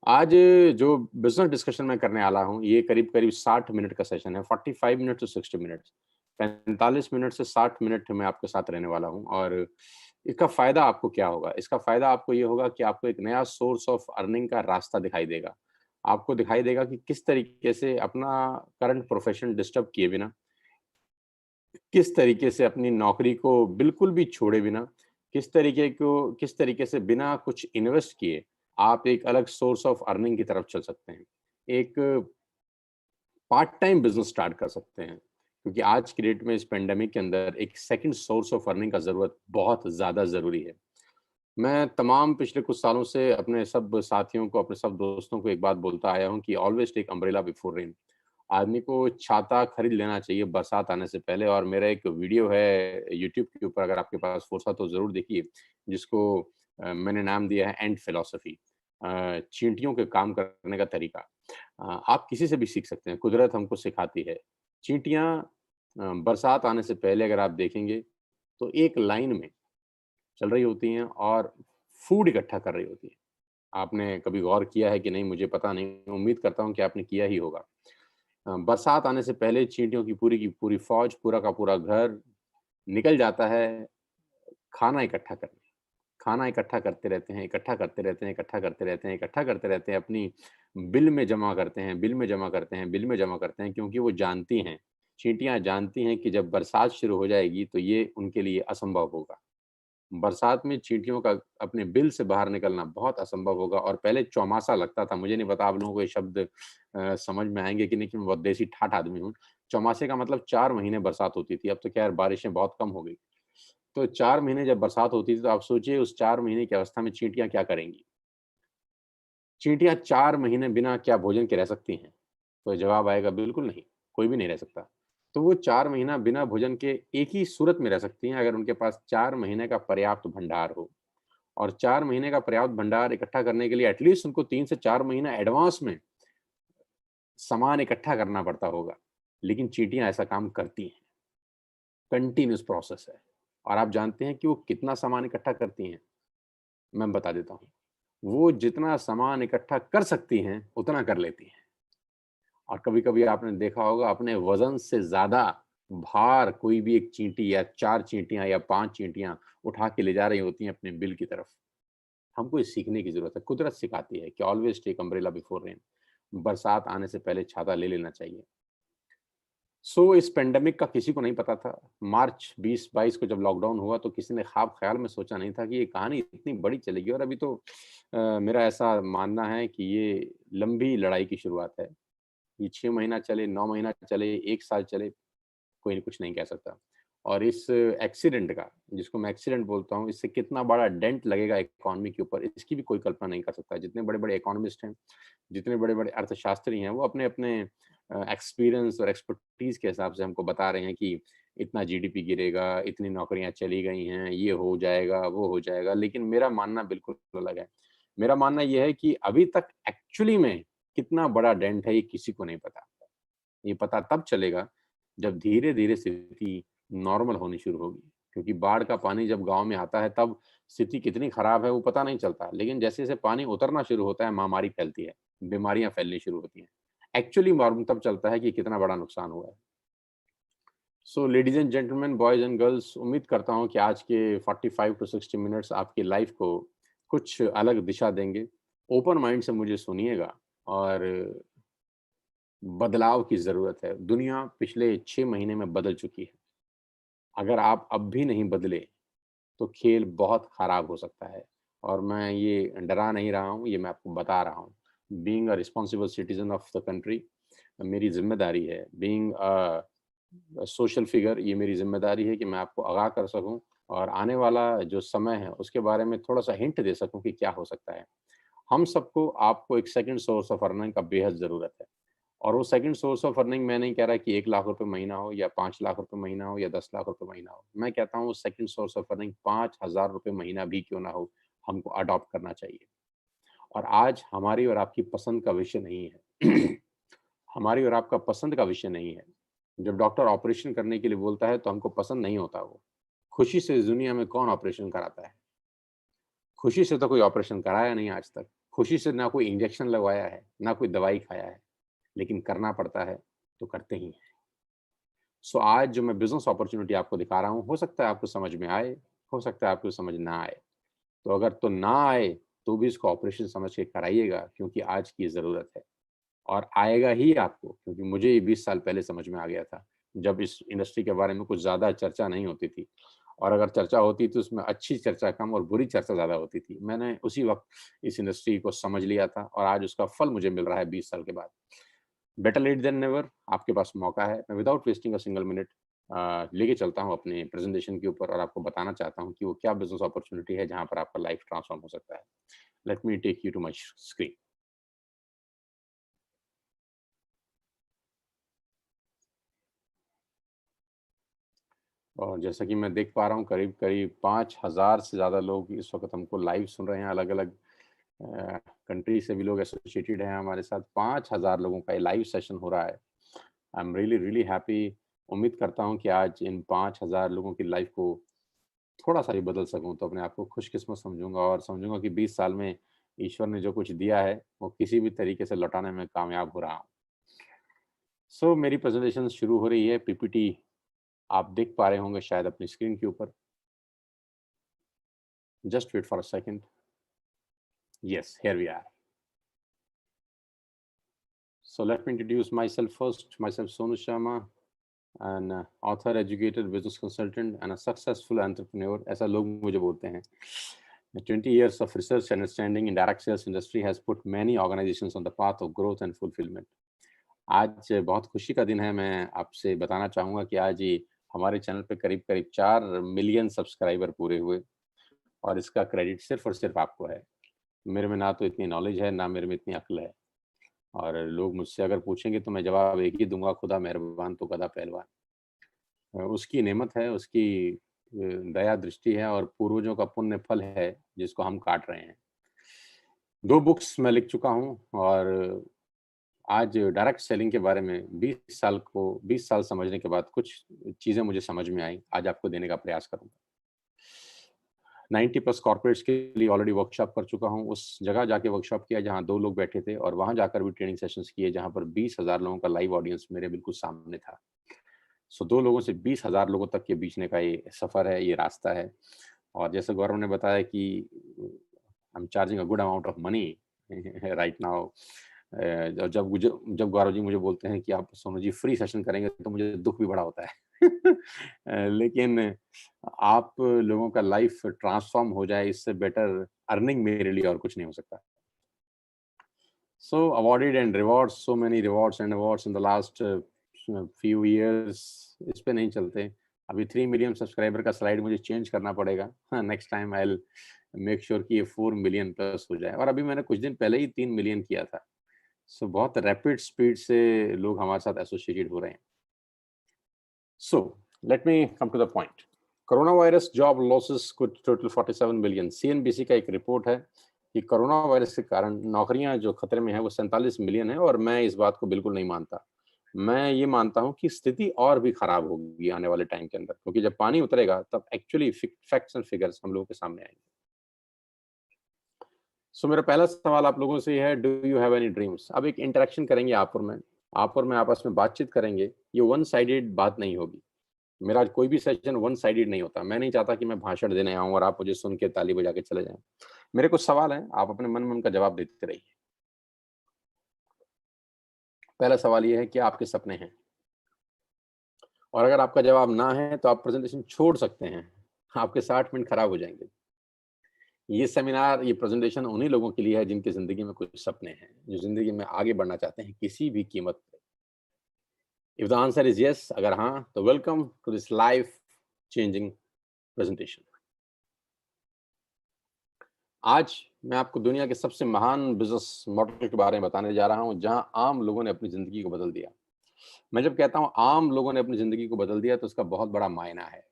आज जो business discussion मैं करने वाला हूँ, ये करीब-करीब 60 मिनट का सेशन है, 45 मिनट टू 60 मिनट्स। 45 मिनट से 60 मिनट मैं आपके साथ रहने वाला हूँ और इसका फ़ायदा आपको क्या होगा? इसका फ़ायदा आपको ये होगा कि आपको एक नया सोर्स ऑफ अर्निंग का रास्ता दिखाई देगा। आपको दिखाई देगा कि किस तरीके से अपना करंट प्रोफ़ेशन डिस्टर्ब किए बिना, किस तरीके से अपनी नौकरी को बिल्कुल भी छोड़े बिना, किस तरीके से बिना कुछ इन्वेस्ट किए, आप एक अलग सोर्स ऑफ अर्निंग की तरफ चल सकते हैं। एक पार्ट टाइम बिज़नेस स्टार्ट कर सकते हैं, क्योंकि आज की डेट में इस पैंडेमिक के अंदर एक सेकंड सोर्स ऑफ अर्निंग का ज़रूरत बहुत ज़्यादा ज़रूरी है। मैं तमाम पिछले कुछ सालों से अपने सब साथियों को, अपने सब दोस्तों को एक बात बोलता आया हूँ कि always take umbrella before rain. आदमी को छाता खरीद लेना चाहिए बरसात आने से पहले और मेरा एक वीडियो है यूट्यूब के ऊपर अगर आपके पास फुर्सत हो ज़रूर देखिए, जिसको मैंने नाम दिया है एंट फिलॉसफी चींटियों के काम करने का तरीका। आप किसी से भी सीख सकते हैं, कुदरत हमको सिखाती है। चींटियाँ बरसात आने से पहले अगर आप देखेंगे, तो एक लाइन में चल रही होती हैं और फूड इकट्ठा कर रही होती हैं। आपने कभी गौर किया है कि नहीं मुझे पता नहीं, उम्मीद करता हूँ कि आपने किया ही होगा। बरसात आने से पहले चींटियों की पूरी फ़ौज, पूरा का पूरा घर निकल जाता है खाना इकट्ठा करने। खाना इकट्ठा करते रहते हैं, इकट्ठा करते रहते हैं, इकट्ठा करते रहते हैं, इकट्ठा करते रहते हैं, अपनी बिल में जमा करते हैं, बिल में जमा करते हैं, बिल में जमा करते हैं क्योंकि वो जानती हैं, चींटियाँ जानती हैं कि जब बरसात शुरू हो जाएगी तो ये उनके लिए असंभव होगा। बरसात में चींटियों का अपने बिल से बाहर निकलना बहुत असंभव होगा और पहले चौमासा लगता था। मुझे नहीं पता आप लोगों को ये शब्द समझ में आएँगे कि नहीं कि मैं बहुत देसी ठाठ आदमी हूँ। चौमासे का मतलब 4 महीने बरसात होती थी, अब तो ख़ैर बारिशें बहुत कम हो गई। तो 4 महीने जब बरसात होती थी तो आप सोचिए उस 4 महीने की अवस्था में चींटियाँ क्या करेंगी? चींटियाँ 4 महीने बिना क्या भोजन के रह सकती हैं? तो जवाब आएगा बिल्कुल नहीं, कोई भी नहीं रह सकता। तो वो 4 महीना बिना भोजन के एक ही सूरत में रह सकती हैं अगर उनके पास 4 महीने का पर्याप्त भंडार हो। और 4 महीने का पर्याप्त भंडार इकट्ठा करने के लिए एटलीस्ट उनको 3 से 4 महीना एडवांस में सामान इकट्ठा करना पड़ता होगा। लेकिन चींटियाँ ऐसा काम करती हैं, कंटीन्यूअस प्रोसेस है। और आप जानते हैं कि वो कितना सामान इकट्ठा करती हैं? मैं बता देता हूँ। वो जितना सामान इकट्ठा कर सकती हैं, उतना कर लेती हैं। और कभी-कभी आपने देखा होगा अपने वज़न से ज़्यादा भार कोई भी एक चींटी या 4 चींटियाँ या 5 चींटियाँ उठा के ले जा रही होती हैं अपने बिल की तरफ। हमको ये सीखने की ज़रूरत है। कुदरत सिखाती है कि always take umbrella before rain. बरसात आने से पहले छाता ले लेना चाहिए। इस पैंडेमिक का किसी को नहीं पता था। मार्च 20-22 को जब लॉकडाउन हुआ तो किसी ने ख़्वाब ख़्याल में सोचा नहीं था कि ये कहानी इतनी बड़ी चलेगी और अभी तो मेरा ऐसा मानना है कि ये लंबी लड़ाई की शुरुआत है। ये 6 महीना चले, 9 महीना चले, 1 साल चले, कोई कुछ नहीं कह सकता। और इस एक्सीडेंट का, जिसको मैं एक्सीडेंट बोलता हूँ, इससे कितना बड़ा डेंट लगेगा इकॉनमी के ऊपर, इसकी भी कोई कल्पना नहीं कर सकता। जितने बड़े-बड़े इकोनॉमिस्ट हैं, जितने बड़े-बड़े अर्थशास्त्री हैं, वो अपने-अपने एक्सपीरियंस और एक्सपर्टीज़ के हिसाब से हमको बता रहे हैं कि इतना जीडीपी गिरेगा, इतनी नौकरियाँ चली गई हैं, ये हो जाएगा, वो हो जाएगा। लेकिन मेरा मानना बिल्कुल अलग है। मेरा मानना ये है कि अभी तक एक्चुअली में कितना बड़ा डेंट है, ये किसी को नहीं पता। ये पता तब चलेगा जब धीरे-धीरे स्थिति नॉर्मल होनी शुरू होगी। क्योंकि बाढ़ का पानी जब गाँव में आता है तब स्थिति कितनी खराब है वो पता नहीं चलता। लेकिन जैसे-जैसे पानी उतरना शुरू होता है महामारी फैलती है, बीमारियाँ फैलनी शुरू होती हैं। एक्चुअली मालूम तब चलता है कि कितना बड़ा नुकसान हुआ है। Ladies and gentleman, boys and girls, उम्मीद करता हूँ कि आज के 45 टू 60 मिनट्स आपकी लाइफ़ को कुछ अलग दिशा देंगे। ओपन माइंड से मुझे सुनिएगा और बदलाव की ज़रूरत है। दुनिया पिछले 6 महीने में बदल चुकी है। अगर आप अब भी नहीं बदले, तो खेल बहुत खराब हो सकता है और मैं ये डरा नहीं रहा हूँ, ये मैं आपको बता रहा हूँ। Being a responsible citizen of the country मेरी ज़िम्मेदारी है। बीइंग सोशल फिगर ये मेरी ज़िम्मेदारी है कि मैं आपको आगाह कर सकूँ और आने वाला जो समय है, उसके बारे में थोड़ा-सा हिंट दे सकूँ कि क्या हो सकता है। हम सबको आपको एक सेकंड सोर्स ऑफ अर्निंग का बेहद ज़रूरत है। और वो सेकंड सोर्स ऑफ अर्निंग मैं नहीं कह रहा कि 1 लाख रुपए महीना हो या 5 लाख रुपए महीना हो या 10 लाख रुपए महीना हो। मैं कहता हूँ सेकंड सोर्स ऑफ अर्निंग 5,000 रुपए महीना भी क्यों ना हो, हमको अडॉप्ट करना चाहिए। और आज हमारी और आपकी पसंद का विषय नहीं है। हमारी और आपका पसंद का विषय नहीं है। जब डॉक्टर ऑपरेशन करने के लिए बोलता है तो हमको पसंद नहीं होता वो। खुशी से इस दुनिया में कौन ऑपरेशन कराता है? खुशी से तो कोई ऑपरेशन कराया नहीं आज तक। खुशी से ना कोई इंजेक्शन लगवाया है, ना कोई दवाई खाया है, लेकिन करना पड़ता है, तो करते ही हैं। सो आज जो मैं बिज़नेस अपॉर्च्युनिटी आपको दिखा रहा हूँ, हो सकता है आपको समझ में आए, हो सकता है आपको समझ ना आए। तो अगर तो ना आए, तो भी इसको ऑपरेशन समझ के कराइएगा, क्योंकि आज की ज़रूरत है। और आएगा ही आपको, क्योंकि मुझे ये 20 साल पहले समझ में आ गया था, जब इस इंडस्ट्री के बारे में कुछ ज़्यादा चर्चा नहीं होती थी, और अगर चर्चा होती तो उसमें अच्छी चर्चा कम और बुरी चर्चा ज़्यादा होती थी। मैंने उसी वक़्त इस इंडस्ट्री को समझ लिया था और आज उसका फल मुझे मिल रहा है 20 साल के बाद। बेटर लेट देन नेवर, आपके पास मौका है। मैं without wasting a single minute लेके चलता हूँ अपने प्रेज़ेंटेशन के ऊपर और आपको बताना चाहता हूँ कि वो क्या बिज़नेस अपॉर्च्युनिटी है जहाँ पर आपका लाइफ़ ट्रांसफ़ॉर्म हो सकता है। Let me take you to my screen. और जैसा कि मैं देख पा रहा हूँ करीब-करीब 5000 से ज़्यादा लोग इस वक़्त हमको लाइव सुन रहे हैं, अलग-अलग कंट्री से भी लोग एसोसिएटेड हैं हमारे साथ। 5000 लोगों का ये लाइव सेशन हो रहा है। I am really, really happy. उम्मीद करता हूँ कि आज इन 5000 लोगों की लाइफ़ को थोड़ा-सा भी बदल सकूँ, तो अपने आप को खुशकिस्मत समझूँगा और समझूँगा कि 20 साल में ईश्वर ने जो कुछ दिया है, वो किसी भी तरीके से लौटाने में कामयाब हो रहा हूँ। सो मेरी प्रेज़ेंटेशन शुरू हो रही है, पीपीटी आप देख पा रहे होंगे शायद अपनी स्क्रीन के ऊपर। Just wait for a second. Yes, here we are. So let me introduce myself first. Myself Sonu Sharma, an author, educator, business consultant, and a successful entrepreneur. ऐसा लोग मुझे बोलते हैं. 20 years of research and understanding in direct sales industry has put many organizations on the path of growth and fulfillment. आज बहुत खुशी का दिन है। मैं आपसे बताना चाहूँगा कि आज ही हमारे चैनल पे करीब-करीब 4 मिलियन सब्सक्राइबर पूरे हुए और इसका क्रेडिट सिर्फ़ और सिर्फ़ आपको है। मेरे में ना तो इतनी नॉलेज है, ना मेरे में इतनी अक्ल है। और लोग मुझसे अगर पूछेंगे तो मैं जवाब एक ही दूँगा, खुदा मेहरबान तो गधा पहलवान। उसकी नेमत है, उसकी दया दृष्टि है और पूर्वजों का पुण्य फल है, जिसको हम काट रहे हैं। 2 बुक्स मैं लिख चुका हूँ और आज डायरेक्ट सेलिंग के बारे में 20 साल समझने के बाद कुछ चीज़ें मुझे समझ में आई, आज आपको देने का प्रयास करूँगा। 90 प्लस कॉर्पोरेट्स के लिए ऑलरेडी वर्कशॉप कर चुका हूँ। उस जगह जाके वर्कशॉप किया जहाँ 2 लोग बैठे थे और वहाँ जाकर भी ट्रेनिंग सेशंस किए जहाँ पर 20,000 लोगों का लाइव ऑडियंस मेरे बिल्कुल सामने था। सो 2 लोगों से 20,000 लोगों तक के बीचने का ये सफ़र है, ये रास्ता है। और जैसे गौरव ने बताया कि I am charging a good amount of money right now. जब गौरव जी मुझे बोलते हैं कि आप सोनू जी फ्री सेशन करेंगे तो मुझे दुःख भी बड़ा होता है। लेकिन आप लोगों का लाइफ ट्रांसफ़ॉर्म हो जाए इससे बेटर अर्निंग मेरे लिए और कुछ नहीं हो सकता। So awarded and rewards, so many rewards and awards in the last few years, इस पे नहीं चलते। अभी 3 मिलियन सब्सक्राइबर का स्लाइड मुझे चेंज करना पड़ेगा। हाँ, next time I will make sure कि ये 4 मिलियन प्लस हो जाए और अभी मैंने कुछ दिन पहले ही 3 मिलियन किया था। सो बहुत रैपिड स्पीड से लोग हमारे साथ एसोसिएटेड हो रहे हैं। So let me come to the point. Corona virus job losses could total 47 million. CNBC का एक रिपोर्ट है कि कोरोना वायरस के कारण नौकरियां जो खतरे में है वो 47 मिलियन है और मैं इस बात को बिल्कुल नहीं मानता। मैं ये मानता हूं कि स्थिति और भी खराब होगी आने वाले टाइम के अंदर, क्योंकि जब पानी उतरेगा तब एक्चुअली फैक्ट्स एंड फिगर्स हम लोगों के सामने आएंगे। सो मेरा पहला सवाल आप लोगों से ये है, do you have any dreams? अब एक इंटरेक्शन करेंगे आप और मैं आपस में बातचीत करेंगे। ये वन साइडेड बात नहीं होगी। मेरा कोई भी सेशन वन साइडेड नहीं होता। मैं नहीं चाहता कि मैं भाषण देने आऊँ और आप मुझे सुन के ताली बजा के चले जाएँ। मेरे कुछ सवाल हैं, आप अपने मन में उनका जवाब देते रहिए। पहला सवाल ये है, क्या आपके सपने हैं? और अगर आपका जवाब ना है, तो आप प्रेज़ेंटेशन छोड़ सकते हैं। आपके 60 मिनट खराब हो जाएँगे। ये सेमिनार, ये प्रेज़ेंटेशन उन्हीं लोगों के लिए है जिनकी ज़िंदगी में कुछ सपने हैं, जो ज़िंदगी में आगे बढ़ना चाहते हैं किसी भी कीमत पे। If the answer is yes, अगर हाँ, तो welcome to this life changing presentation. आज मैं आपको दुनिया के सबसे महान बिज़नेस मॉडल के बारे में बताने जा रहा हूँ, जहाँ आम लोगों ने अपनी ज़िंदगी को बदल दिया। मैं जब कहता हूँ आम लोगों ने अपनी ज़िंदगी को बदल दिया, तो उसका बहुत बड़ा मायना है।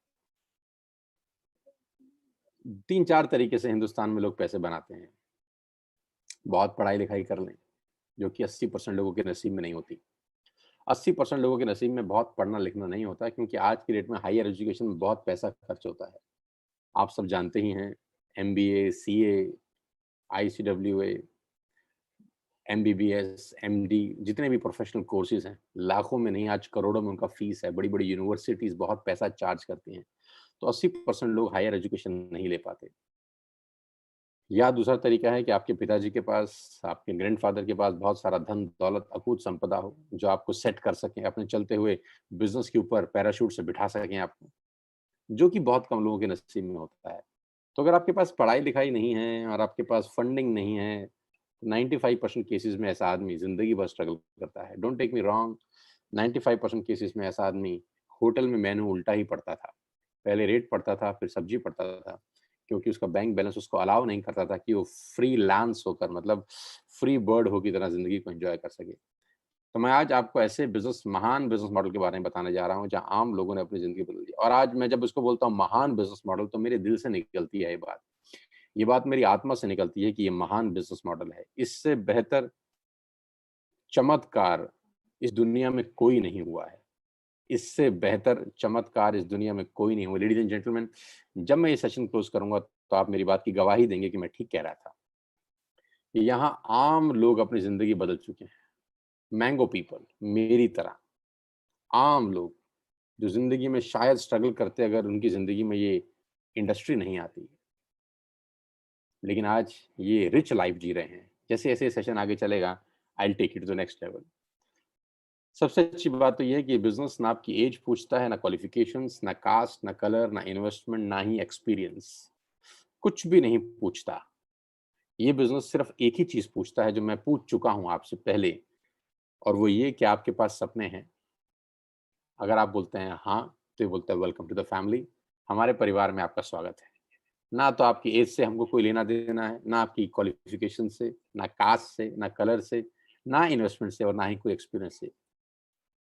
3-4 तरीके से हिंदुस्तान में लोग पैसे बनाते हैं। बहुत पढ़ाई-लिखाई कर लें, जो कि 80% लोगों के नसीब में नहीं होती। 80% लोगों के नसीब में बहुत पढ़ना-लिखना नहीं होता, क्योंकि आज की डेट में हायर एजुकेशन में बहुत पैसा खर्च होता है। आप सब जानते ही हैं, MBA, CA, ICWA, MBBS, MD, जितने भी प्रोफेशनल कोर्सेज हैं, लाखों में नहीं आज करोड़ों में उनका फीस है। बड़ी-बड़ी यूनिवर्सिटीज़ बहुत पैसा चार्ज करती हैं। तो 80% लोग हायर एजुकेशन नहीं ले पाते। या दूसरा तरीका है कि आपके पिताजी के पास, आपके ग्रैंडफ़ादर के पास बहुत सारा धन-दौलत, अकूत संपदा हो, जो आपको सेट कर सकें, अपने चलते हुए बिज़नेस के ऊपर पैराशूट से बिठा सकें आपको, जो कि बहुत कम लोगों के नसीब में होता है। तो अगर आपके पास पढ़ाई-लिखाई नहीं है और आपके पास फंडिंग नहीं है, 95% केसेज़ में ऐसा आदमी ज़िंदगी भर स्ट्रगल करता है। Don't take me wrong, 95% cases में ऐसा आदमी होटल में मेनू उल्टा ही पढ़ता था। पहले रेट पढ़ता था, फिर सब्ज़ी पढ़ता था, क्योंकि उसका बैंक बैलेंस उसको अलाउ नहीं करता था कि वो फ्रीलांस होकर मतलब फ्री बर्ड हो की तरह ज़िंदगी को एन्जॉय कर सके। तो मैं आज आपको ऐसे महान बिज़नेस मॉडल के बारे में बताने जा रहा हूँ, जहाँ आम लोगों ने अपनी ज़िंदगी बदल दी। और आज मैं जब इसको बोलता हूँ महान बिज़नेस मॉडल, तो मेरे दिल से निकलती है ये बात। ये बात मेरी आत्मा से निकलती है कि ये महान बिज़नेस मॉडल है। इससे बेहतर चमत्कार इस दुनिया में कोई नहीं हुआ है। इससे बेहतर चमत्कार इस दुनिया में कोई नहीं हुआ। लेडीज़ एंड जेंटलमैन, जब मैं ये सेशन क्लोज़ करूँगा, तो आप मेरी बात की गवाही देंगे कि मैं ठीक कह रहा था। यहाँ आम लोग अपनी ज़िंदगी बदल चुके हैं। मैंगो पीपल, मेरी तरह, आम लोग, जो ज़िंदगी में शायद स्ट्रगल करते अगर उनकी ज़िंदगी में ये इंडस्ट्री नहीं आती। लेकिन आज ये रिच लाइफ़ जी रहे हैं। जैसे-जैसे सेशन आगे चलेगा, I will take it to the next level. सबसे अच्छी बात तो ये है कि बिज़नेस ना आपकी ऐज पूछता है, ना क्वालिफ़िकेशंस, ना कास्ट, ना कलर, ना इन्वेस्टमेंट, ना ही एक्सपीरियंस। कुछ भी नहीं पूछता। ये बिज़नेस सिर्फ़ एक ही चीज़ पूछता है, जो मैं पूछ चुका हूँ आपसे पहले, और वो ये कि आपके पास सपने हैं? अगर आप बोलते हैं हाँ, तो ये बोलता है वेलकम टू द फैमिली, हमारे परिवार में आपका स्वागत है। ना तो आपकी ऐज से हमको कोई लेना-देना है, ना आपकी क्वालिफ़िकेशन से, ना कास्ट से, ना कलर से, ना इन्वेस्टमेंट से और ना ही कोई एक्सपीरियंस से।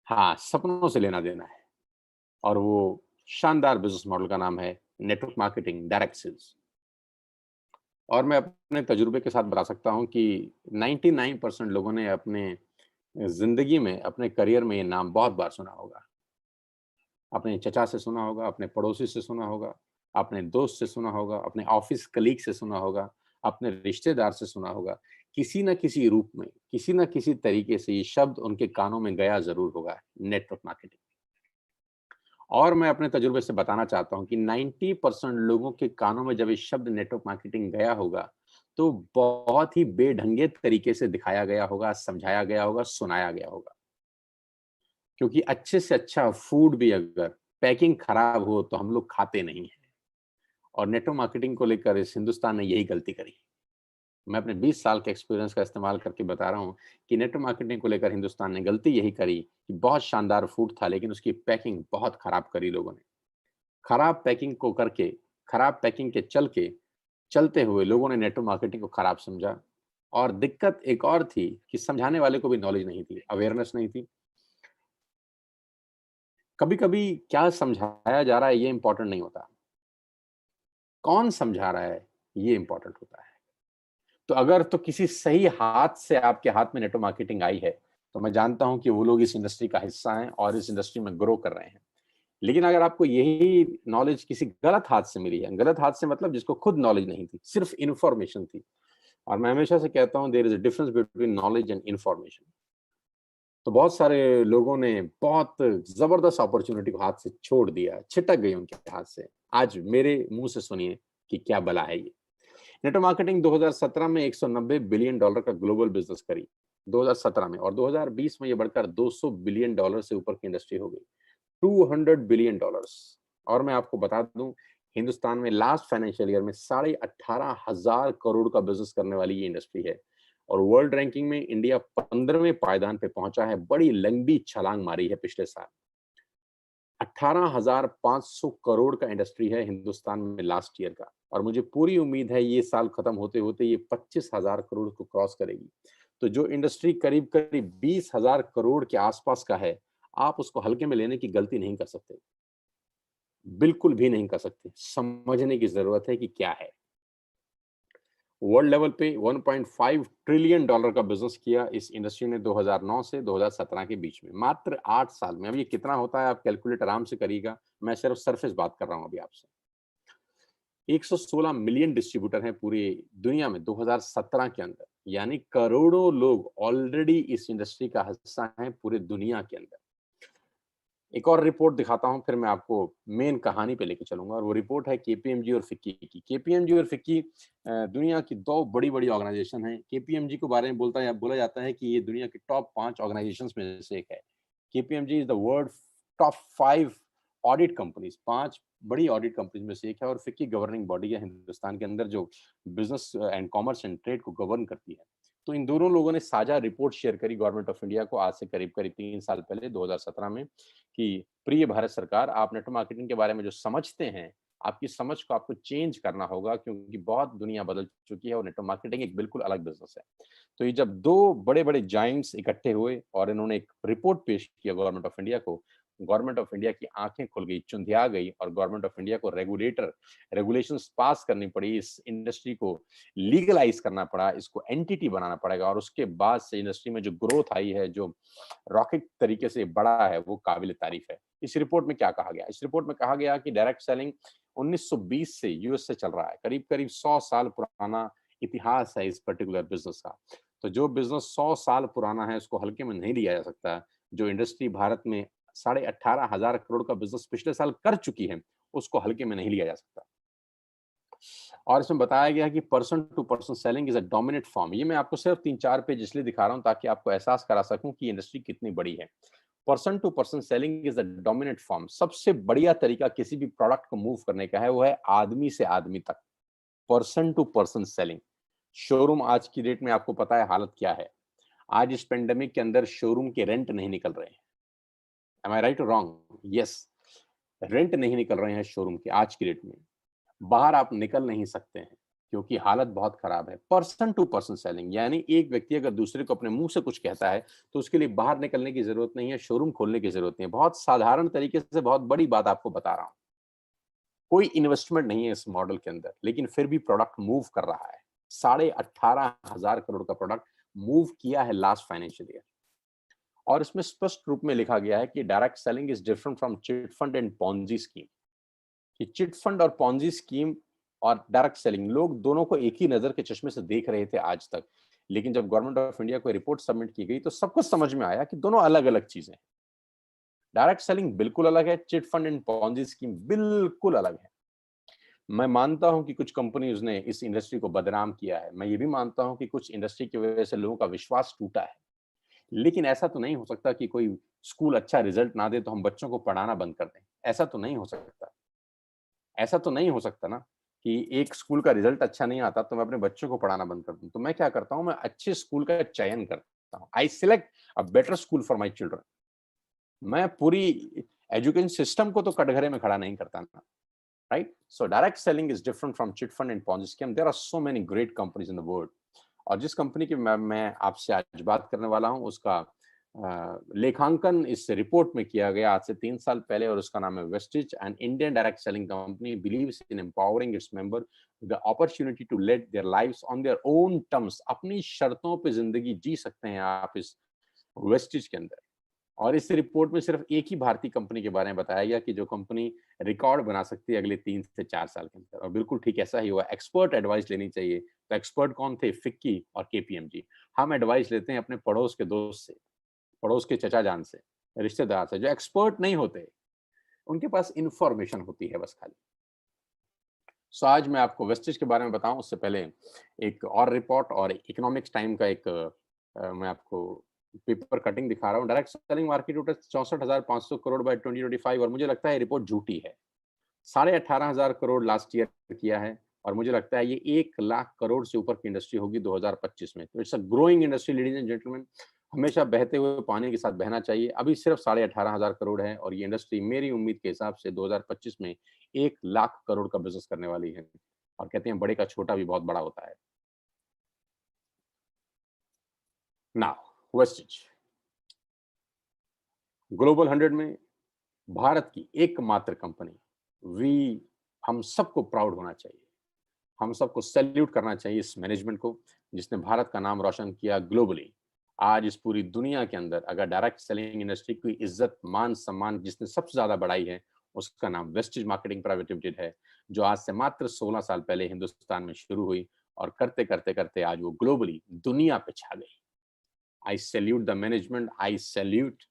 हाँ, सपनों से लेना-देना है। और वो शानदार बिज़नेस मॉडल का नाम है नेटवर्क मार्केटिंग डायरेक्ट सेल्स। और मैं अपने तजुर्बे के साथ बता सकता हूँ कि 99% लोगों ने अपने ज़िंदगी में, अपने करियर में ये नाम बहुत बार सुना होगा। अपने चचा से सुना होगा, अपने पड़ोसी से सुना होगा, अपने दोस्त से सुना होगा, अपने ऑफ़िस कलीग से सुना होगा, अपने रिश्तेदार से सुना होगा। किसी न किसी रूप में, किसी न किसी तरीके से ये शब्द उनके कानों में गया ज़रूर होगा, नेटवर्क मार्केटिंग। और मैं अपने तजुर्बे से बताना चाहता हूँ कि 90% लोगों के कानों में जब ये शब्द नेटवर्क मार्केटिंग गया होगा, तो बहुत ही बेढंगे तरीके से दिखाया गया होगा, समझाया गया होगा, सुनाया गया होगा। क्योंकि अच्छे से अच्छा फूड भी अगर पैकिंग खराब हो, तो हम लोग खाते नहीं हैं। और नेटवर्क मार्केटिंग को लेकर इस हिंदुस्तान ने यही गलती करी। मैं अपने 20 साल के एक्सपीरियंस का इस्तेमाल करके बता रहा हूँ कि नेटवर्क मार्केटिंग को लेकर हिंदुस्तान ने गलती यही करी कि बहुत शानदार फूड था, लेकिन उसकी पैकिंग बहुत खराब करी लोगों ने। खराब पैकिंग को करके, खराब पैकिंग के चलते हुए लोगों ने नेटवर्क मार्केटिंग को खराब समझा। और दिक्कत एक और थी कि समझाने वाले को भी नॉलेज नहीं थी, अवेयरनेस नहीं थी। कभी-कभी क्या समझाया जा रहा है ये इम्पोर्टेंट नहीं होता, कौन समझा रहा है ये इम्पोर्टेंट होता है। तो अगर तो किसी सही हाथ से आपके हाथ में नेटवर्क मार्केटिंग आई है, तो मैं जानता हूँ कि वो लोग इस इंडस्ट्री का हिस्सा हैं और इस इंडस्ट्री में ग्रो कर रहे हैं। लेकिन अगर आपको यही नॉलेज किसी गलत हाथ से मिली है, गलत हाथ से मतलब जिसको खुद नॉलेज नहीं थी, सिर्फ इन्फॉर्मेशन थी। और मैं हमेशा से कहता हूँ there is a difference between knowledge and information. तो बहुत सारे लोगों ने बहुत ज़बरदस्त अपॉर्च्युनिटी को हाथ से छोड़ दिया, छिटक गई उनके हाथ से। आज मेरे मुँह से सुनिए कि क्या बला है ये। नेटवर्क मार्केटिंग 2017 में $190 बिलियन का ग्लोबल बिज़नेस करी, 2017 में, और 2020 में ये बढ़कर $200 बिलियन से ऊपर की इंडस्ट्री हो गई। $200 बिलियन। और मैं आपको बता दूं, हिंदुस्तान में लास्ट फाइनेंशियल ईयर में 18,500 करोड़ का बिजनेस करने वाली ये इंडस्ट्री है। और वर्ल्ड रैंकिंग में इंडिया 15वें पायदान पे पहुंचा है। बड़ी लंबी छलांग मारी है पिछले साल। 18,500 करोड़ का इंडस्ट्री है हिंदुस्तान में लास्ट ईयर का, और मुझे पूरी उम्मीद है ये साल खत्म होते होते ये 25,000 करोड़ को क्रॉस करेगी। तो जो इंडस्ट्री करीब करीब 20,000 करोड़ के आसपास का है, आप उसको हल्के में लेने की गलती नहीं कर सकते, बिल्कुल भी नहीं कर सकते। समझने की जरूरत है कि क्या है। वर्ल्ड लेवल पे 1.5 ट्रिलियन डॉलर का बिजनेस किया इस इंडस्ट्री ने 2009 से 2017 के बीच में, मात्र 8 साल में। अब ये कितना होता है आप कैलकुलेट आराम से करिएगा, मैं सिर्फ सरफेस बात कर रहा हूं अभी आपसे। 116 मिलियन डिस्ट्रीब्यूटर हैं पूरी दुनिया में 2017 के अंदर। यानी करोड़ों लोग ऑलरेडी इस इंडस्ट्री का हिस्सा हैं पूरे दुनिया के अंदर। एक और रिपोर्ट दिखाता हूँ, फिर मैं आपको मेन कहानी पे लेके चलूँगा और वो रिपोर्ट है केपीएमजी और फिक्की की। केपीएमजी और फिक्की दुनिया की 2 बड़ी-बड़ी ऑर्गनाइज़ेशन हैं। केपीएमजी के बारे में बोला जाता है कि ये दुनिया की टॉप 5 ऑर्गनाइज़ेशंस में से एक है। KPMG is the world top 5 audit companies, 5 बड़ी ऑडिट कंपनीज़ में से एक है और फिक्की गवर्निंग बॉडी है हिंदुस्तान के अंदर जो business and commerce and trade को गवर्न करती है। तो इन दोनों लोगों ने साझा रिपोर्ट शेयर करी गवर्नमेंट ऑफ इंडिया को आज से करीब-करीब 3 साल पहले 2017 में कि प्रिय भारत सरकार, आप नेटवर्क मार्केटिंग के बारे में जो समझते हैं, आपकी समझ को आपको चेंज करना होगा क्योंकि बहुत दुनिया बदल चुकी है और नेटवर्क मार्केटिंग एक बिल्कुल अलग बिज़नेस है। तो ये जब 2 बड़े-बड़े जायंट्स इकट्ठे हुए और इन्होंने एक रिपोर्ट पेश किया गवर्नमेंट ऑफ इंडिया को, गवर्नमेंट ऑफ इंडिया की आँखें खुल गई, चुंधिया गई और गवर्नमेंट ऑफ इंडिया को रेगुलेशंस पास करनी पड़ी, इस इंडस्ट्री को लीगलाइज़ करना पड़ा, इसको एंटिटी बनाना पड़ेगा और उसके बाद से इंडस्ट्री में जो ग्रोथ आई है, जो रॉकेट तरीके से बढ़ा है, वो काबिल-ए-तारीफ़ है। इस रिपोर्ट में क्या कहा गया? इस रिपोर्ट में कहा गया कि डायरेक्ट सेलिंग 1920 से यूएस से चल रहा है। करीब-करीब 100 साल पुराना इतिहास है इस पर्टिकुलर बिज़नेस का। तो जो बिज़नेस 100 साल पुराना है, उसको हल्के में नहीं लिया जा सकता। जो इंडस्ट्री भारत में साढ़े 18,000 करोड़ का बिज़नेस पिछले साल कर चुकी है, उसको हल्के में नहीं लिया जा सकता। और इसमें बताया गया है कि person to person selling is a dominant form. ये मैं आपको सिर्फ 3-4 पेज इसलिए दिखा रहा हूँ ताकि आपको एहसास करा सकूँ कि इंडस्ट्री कितनी बड़ी है। Person to person selling is the dominant form. सबसे बढ़िया तरीका किसी भी प्रोडक्ट को मूव करने का है, वो है आदमी से आदमी तक। Person to person selling. Showroom आज की डेट में आपको पता है हालत क्या है। आज इस पैंडेमिक के अंदर शोरूम के रेंट नहीं निकल रहे हैं। एम आई राइट और रॉन्ग? यस, रेंट नहीं निकल रहे हैं शोरूम के आज की डेट में। बाहर आप निकल नहीं सकते हैं क्योंकि हालत बहुत खराब है। पर्सन टू पर्सन सेलिंग यानी एक व्यक्ति अगर दूसरे को अपने मुंह से कुछ कहता है तो उसके लिए बाहर निकलने की जरूरत नहीं है, शोरूम खोलने की जरूरत नहीं है। बहुत साधारण तरीके से बहुत बड़ी बात आपको बता रहा हूं। कोई इन्वेस्टमेंट नहीं है इस मॉडल के अंदर, लेकिन फिर भी प्रोडक्ट मूव कर रहा है। 18,500 करोड़ का प्रोडक्ट मूव किया है लास्ट फाइनेंशियल ईयर। और इसमें स्पष्ट रूप में लिखा गया है कि direct selling is different from chit fund and Ponzi scheme. कि चिट फंड और पॉन्जी स्कीम और डायरेक्ट सेलिंग, लोग दोनों को एक ही नजर के चश्मे से देख रहे थे आज तक। लेकिन जब गवर्नमेंट ऑफ इंडिया को रिपोर्ट सबमिट की गई तो सबको समझ में आया कि दोनों अलग अलग चीजें हैं। डायरेक्ट सेलिंग बिल्कुल अलग है, chit fund and Ponzi scheme बिल्कुल अलग है। मैं मानता हूं कि कुछ कंपनीज ने इस इंडस्ट्री को बदनाम किया है, मैं ये भी मानता हूं कि कुछ इंडस्ट्री की वजह से लोगों का विश्वास टूटा है। लेकिन ऐसा तो नहीं हो सकता कि कोई स्कूल अच्छा रिजल्ट ना दे तो हम बच्चों को पढ़ाना बंद कर दें। ऐसा तो नहीं हो सकता। ऐसा तो नहीं हो सकता ना कि एक स्कूल का रिजल्ट अच्छा नहीं आता तो मैं अपने बच्चों को पढ़ाना बंद कर दूं। तो मैं क्या करता हूं, मैं अच्छे स्कूल का चयन करता हूं। आई select a better school for my children. मैं पूरी एजुकेशन सिस्टम को तो कटघरे में खड़ा नहीं करता ना। Right? So direct selling is different from chit fund and Ponzi scheme. There are so many great companies in the world. और जिस कंपनी की मैं आपसे आज बात करने वाला हूं, उसका लेखांकन इस रिपोर्ट में किया गया आज से 3 साल पहले और उसका नाम है Vestige. And Indian direct selling company believes in empowering its member the opportunity to led their lives on their own terms. अपनी शर्तों पे जिंदगी जी सकते हैं आप इस वेस्टिज के अंदर। और इस रिपोर्ट में सिर्फ एक ही भारतीय कंपनी के बारे में बताया गया कि जो कंपनी रिकॉर्ड बना सकती है अगले 3 से 4 साल के अंदर, और बिल्कुल ठीक ऐसा ही हुआ। एक्सपर्ट एडवाइस लेनी चाहिए। तो एक्सपर्ट कौन थे? फिक्की और केपीएमजी। हम एडवाइस लेते हैं अपने पड़ोस के दोस्त से, पड़ोस के चचा जान से, रिश्तेदार से, जो एक्सपर्ट नहीं होते। उनके पास इंफॉर्मेशन होती है बस खाली। सो आज मैं आपको वेस्टेज के बारे में बताऊं उससे पहले एक और रिपोर्ट और इकोनॉमिक्स टाइम का एक मैं आपको पेपर कटिंग दिखा रहा हूँ। Direct selling market total 64,500 crore by 2025 और मुझे लगता है ये रिपोर्ट झूठी है। 18,500 करोड़ लास्ट ईयर किया है और मुझे लगता है ये 1 लाख करोड़ से ऊपर की इंडस्ट्री होगी 2025 में। तो it's a growing industry ladies and gentleman. हमेशा बहते हुए पानी के साथ बहना चाहिए। अभी सिर्फ 18,500 करोड़ है और ये इंडस्ट्री मेरी उम्मीद के हिसाब से 2025 में 1 लाख करोड़ का बिजनेस करने वाली है। और कहते हैं बड़े का छोटा भी बहुत बड़ा होता है। नाउ वेस्टिज ग्लोबल 100 में भारत की एकमात्र कंपनी। वी हम सबको प्राउड होना चाहिए। हम सबको सैल्यूट करना चाहिए इस मैनेजमेंट को जिसने भारत का नाम रोशन किया ग्लोबली। आज इस पूरी दुनिया के अंदर अगर डायरेक्ट सेलिंग इंडस्ट्री की इज्जत मान सम्मान जिसने सबसे ज्यादा बढ़ाई है, उसका नाम वेस्टिज मार्केटिंग प्राइवेट लिमिटेड है, जो आज से मात्र 16 साल पहले हिंदुस्तान में शुरू हुई और करते करते करते आज वो ग्लोबली दुनिया पे छा गई। आई salute the management, I salute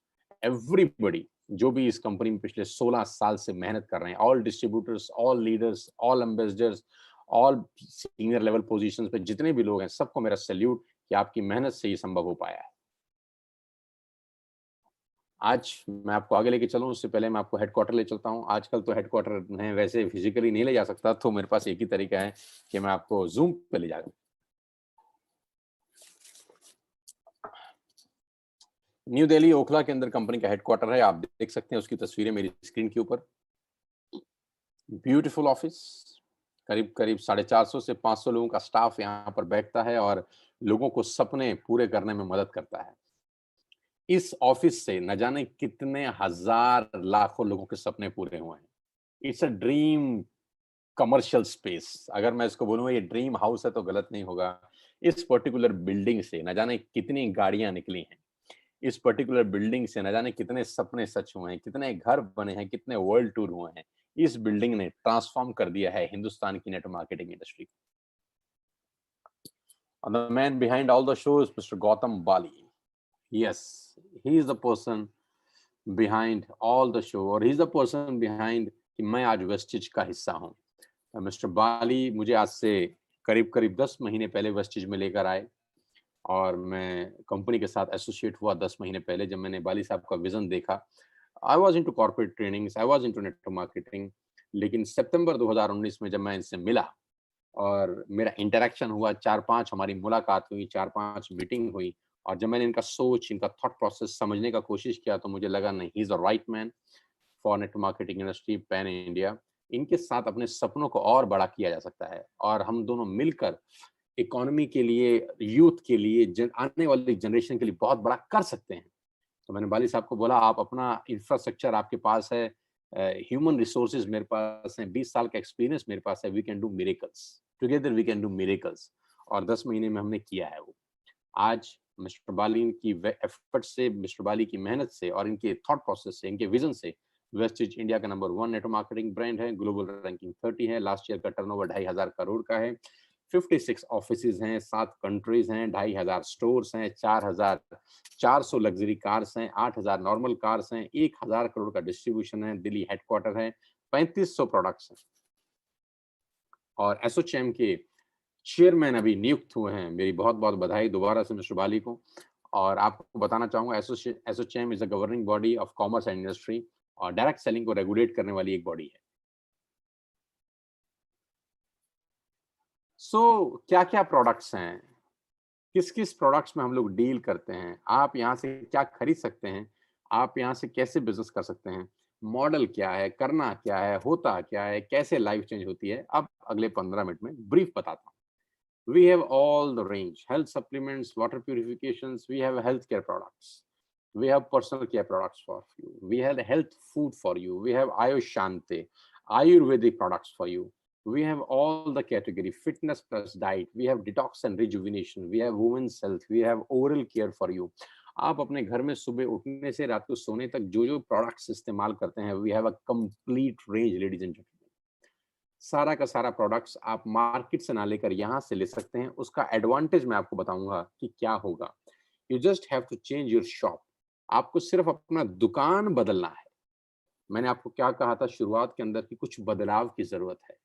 everybody जो भी इस कंपनी में पिछले 16 साल से मेहनत कर रहे हैं, all distributors, all leaders, all ambassadors, all senior level positions पे जितने भी लोग हैं, सबको मेरा सैल्यूट कि आपकी मेहनत से ये संभव हो पाया है। आज मैं आपको आगे लेके चलूं उससे पहले मैं आपको हेडक्वार्टर ले चलता हूं। आजकल तो हेडक्वार्टर में वैसे फिजिकली नहीं ले जा सकता, तो मेरे पास एक ही तरीका है कि मैं आपको जूम पे ले जाऊं। न्यू दिल्ली ओखला के अंदर कंपनी का हेडक्वार्टर है। आप देख सकते हैं उसकी तस्वीरें मेरी स्क्रीन के ऊपर। ब्यूटीफुल ऑफिस, करीब करीब 450 से 500 लोगों का स्टाफ यहाँ पर बैठता है और लोगों को सपने पूरे करने में मदद करता है। इस ऑफिस से न जाने कितने हजार लाखों लोगों के सपने पूरे हुए हैं। It's a dream commercial space. अगर मैं इसको बोलूंगा ये ड्रीम हाउस है तो गलत नहीं होगा। इस पर्टिकुलर बिल्डिंग से न जाने कितनी गाड़ियां निकली हैं। इस पर्टिकुलर बिल्डिंग से न जाने कितने सपने सच हुए हैं, कितने घर बने हैं, कितने वर्ल्ड टूर हुए हैं। इस बिल्डिंग ने ट्रांसफॉर्म कर दिया है हिंदुस्तान की network marketing industry. And the man behind all the show is Mr. Gautam Bali. Yes, he is the person behind all the show, और he is the person behind कि मैं आज वेस्टिज का हिस्सा हूँ। मिस्टर बाली मुझे आज से करीब करीब 10 महीने पहले वेस्टिज में लेकर आए और मैं कंपनी के साथ एसोसिएट हुआ 10 महीने पहले जब मैंने बाली साहब का विजन देखा। I was into corporate trainings, I was into network marketing, लेकिन सितंबर 2019 में जब मैं इनसे मिला और मेरा इंटरेक्शन हुआ, 4-5 हमारी मुलाकात हुई, 4-5 मीटिंग हुई और जब मैंने इनका सोच, इनका थॉट प्रोसेस समझने का कोशिश किया तो मुझे लगा नहीं, he is the right man for network marketing industry pan India. इनके साथ अपने सपनों को और बड़ा किया जा सकता है और हम दोनों मिलकर इकोनॉमी के लिए, यूथ के लिए, आने वाली जनरेशन के लिए बहुत बड़ा कर सकते हैं। तो मैंने बाली साहब को बोला आप अपना इंफ्रास्ट्रक्चर आपके पास है, ह्यूमन रिसोर्सेज मेरे पास हैं, 20 साल का एक्सपीरियंस मेरे पास है, we can do miracles together, we can do miracles. और 10 महीने में हमने किया है वो। आज मिस्टर बाली की एफर्ट से, मिस्टर बाली की मेहनत से और इनके थॉट प्रोसेस से, इनके विजन से वेस्टिज इंडिया का नंबर 1 नेटवर्क मार्केटिंग ब्रांड है। ग्लोबल रैंकिंग 30 है। लास्ट ईयर का टर्नओवर 2,500 करोड़ का है। 56 ऑफिसेज हैं, 7 कंट्रीज हैं, 2,500 स्टोर्स हैं, 4,400 लग्जरी कार्स हैं, 8,000 नॉर्मल कार्स हैं, 1,000 करोड़ का डिस्ट्रीब्यूशन है, दिल्ली हेडक्वार्टर है, 3,500 प्रोडक्ट्स हैं और एसोचैम के चेयरमैन अभी नियुक्त हुए हैं। मेरी बहुत बहुत बधाई दोबारा से मिस्टर बाली को। और आपको बताना चाहूंगा ASSOCHAM is a governing body of commerce and industry और डायरेक्ट सेलिंग को रेगुलेट करने वाली एक बॉडी है। सो क्या क्या प्रोडक्ट्स हैं, किस किस प्रोडक्ट्स में हम लोग डील करते हैं, आप यहाँ से क्या खरीद सकते हैं, आप यहाँ से कैसे बिजनेस कर सकते हैं, मॉडल क्या है, करना क्या है, होता क्या है, कैसे लाइफ चेंज होती है, अब अगले 15 मिनट में ब्रीफ बताता हूँ। We have all the range, health supplements, water purifications, we have healthcare products. We have personal care products for you. We have health food for you. We have Ayush Shanti, Ayurvedic products for you. We have all the category, fitness plus diet. We have detox and rejuvenation. We have women's health. We have oral care for you. आप अपने घर में सुबह उठने से रात को सोने तक जो जो प्रोडक्ट्स इस्तेमाल करते हैं, we have a complete range ladies and gentleman. सारा का सारा प्रोडक्ट्स आप मार्केट से ना लेकर यहाँ से ले सकते हैं। उसका एडवांटेज मैं आपको बताऊंगा कि क्या होगा। You just have to change your shop. आपको सिर्फ अपना दुकान बदलना है। मैंने आपको क्या कहा था शुरुआत के अंदर कि कुछ बदलाव की जरूरत है।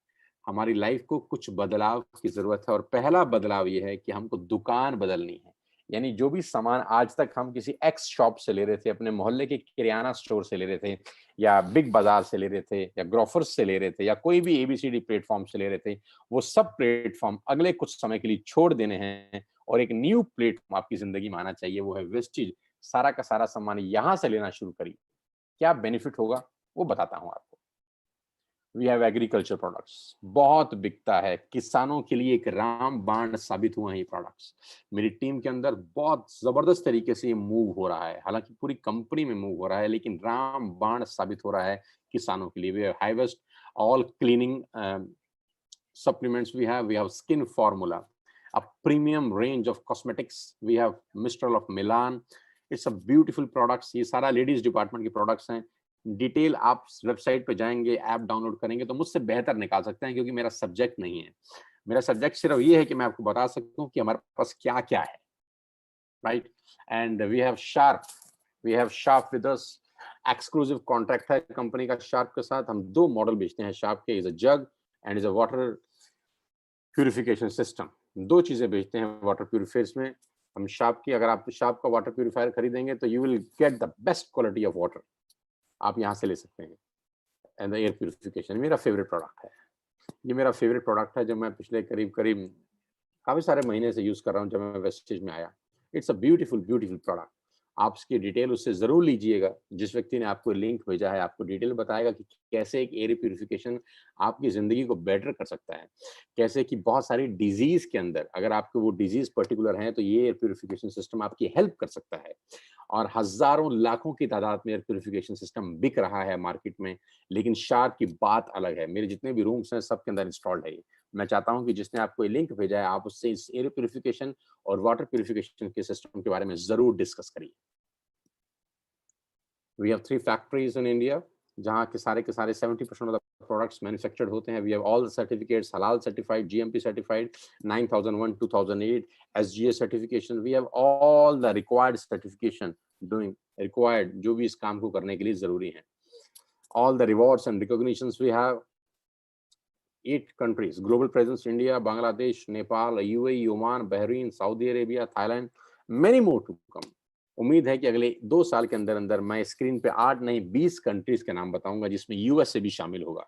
हमारी लाइफ को कुछ बदलाव की जरूरत है और पहला बदलाव ये है कि हमको दुकान बदलनी है। यानी जो भी सामान आज तक हम किसी एक्स शॉप से ले रहे थे, अपने मोहल्ले के किराना स्टोर से ले रहे थे या बिग बाजार से ले रहे थे या ग्रोफर्स से ले रहे थे या कोई भी एबीसीडी प्लेटफॉर्म से ले रहे थे, वो सब प्लेटफॉर्म अगले कुछ समय के लिए छोड़ देने हैं और एक न्यू प्लेटफॉर्म आपकी जिंदगी में आना चाहिए, वो है वेस्टिज। सारा का सारा सामान यहाँ से लेना शुरू करिए। क्या बेनिफिट होगा वो बताता हूँ आपको। वी हैव एग्रीकल्चर प्रोडक्ट्स, बहुत बिकता है, किसानों के लिए एक रामबाण साबित हुए हैं ये प्रोडक्ट्स। मेरी टीम के अंदर बहुत जबरदस्त तरीके से ये मूव हो रहा है, हालांकि पूरी कंपनी में मूव हो रहा है, लेकिन रामबाण साबित हो रहा है किसानों के लिए। We have highest all cleaning supplements we have skin formula, a premium range of cosmetics, we have Mistral of Milan, it's a beautiful products। ये सारा लेडीज डिपार्टमेंट के प्रोडक्ट्स हैं। डिटेल आप वेबसाइट पे जाएंगे, ऐप डाउनलोड करेंगे तो मुझसे बेहतर निकाल सकते हैं क्योंकि मेरा सब्जेक्ट नहीं है। मेरा सब्जेक्ट सिर्फ ये है कि मैं आपको बता सकता हूँ कि हमारे पास क्या-क्या है, right? And we have Sharp with us, exclusive contract है कंपनी का शार्प के साथ। हम 2 मॉडल बेचते हैं शार्प के, is a jug and is a water purification system. 2 चीज़ें बेचते हैं वाटर प्यूरीफायर्स में। हम शार्प की, अगर आप शार्प का वाटर प्यूरीफायर खरीदेंगे तो you will get the best quality of water, आप यहाँ से ले सकते हैं। एंड द एयर प्यूरिफिकेशन मेरा फेवरेट प्रोडक्ट है। ये मेरा फेवरेट प्रोडक्ट है जो मैं पिछले करीब-करीब काफ़ी सारे महीने से यूज़ कर रहा हूँ जब मैं वेस्टेज में आया। It's a beautiful, beautiful product. आप इसकी डिटेल उससे ज़रूर लीजिएगा। जिस व्यक्ति ने आपको लिंक भेजा है, आपको डिटेल बताएगा कि कैसे एक एयर प्यूरिफिकेशन आपकी ज़िंदगी को बेटर कर सकता है। कैसे कि बहुत सारी डिज़ीज़ के अंदर अगर आपको वो डिज़ीज़ पर्टिकुलर है, तो ये एयर प्यूरिफिकेशन सिस्टम आपकी हेल्प कर सकता है। और हज़ारों, लाखों की तादाद में एयर प्यूरिफिकेशन सिस्टम बिक रहा है मार्केट में, लेकिन शार्प की बात अलग है। मेरे जितने भी रूम्स हैं, सबके अंदर इंस्टॉल्ड है ये। मैं चाहता हूँ कि जिसने आपको ये लिंक भेजा है, आप उससे इस एयर प्यूरिफिकेशन और वाटर प्यूरिफिकेशन के सिस्टम के बारे में ज़रूर डिस्कस करिए। We have 3 factories in India, जहाँ के सारे 70% ऑफ द प्रोडक्ट्स मैन्युफैक्चर्ड होते हैं। We have all the certificates, halal certified, GMP certified, 9001, 2008, SGA certification. We have all the required certification doing required, जो भी इस काम को करने के लिए ज़रूरी है। All the rewards and recognitions we have, 8 countries, global presence, India, Bangladesh, Nepal, UAE, Oman, Bahrain, Saudi Arabia, Thailand, many more to come. उम्मीद है कि अगले 2 साल के अंदर-अंदर मैं स्क्रीन पे 8 नहीं 20 कंट्रीज़ के नाम बताऊँगा, जिसमें यूएसए भी शामिल होगा।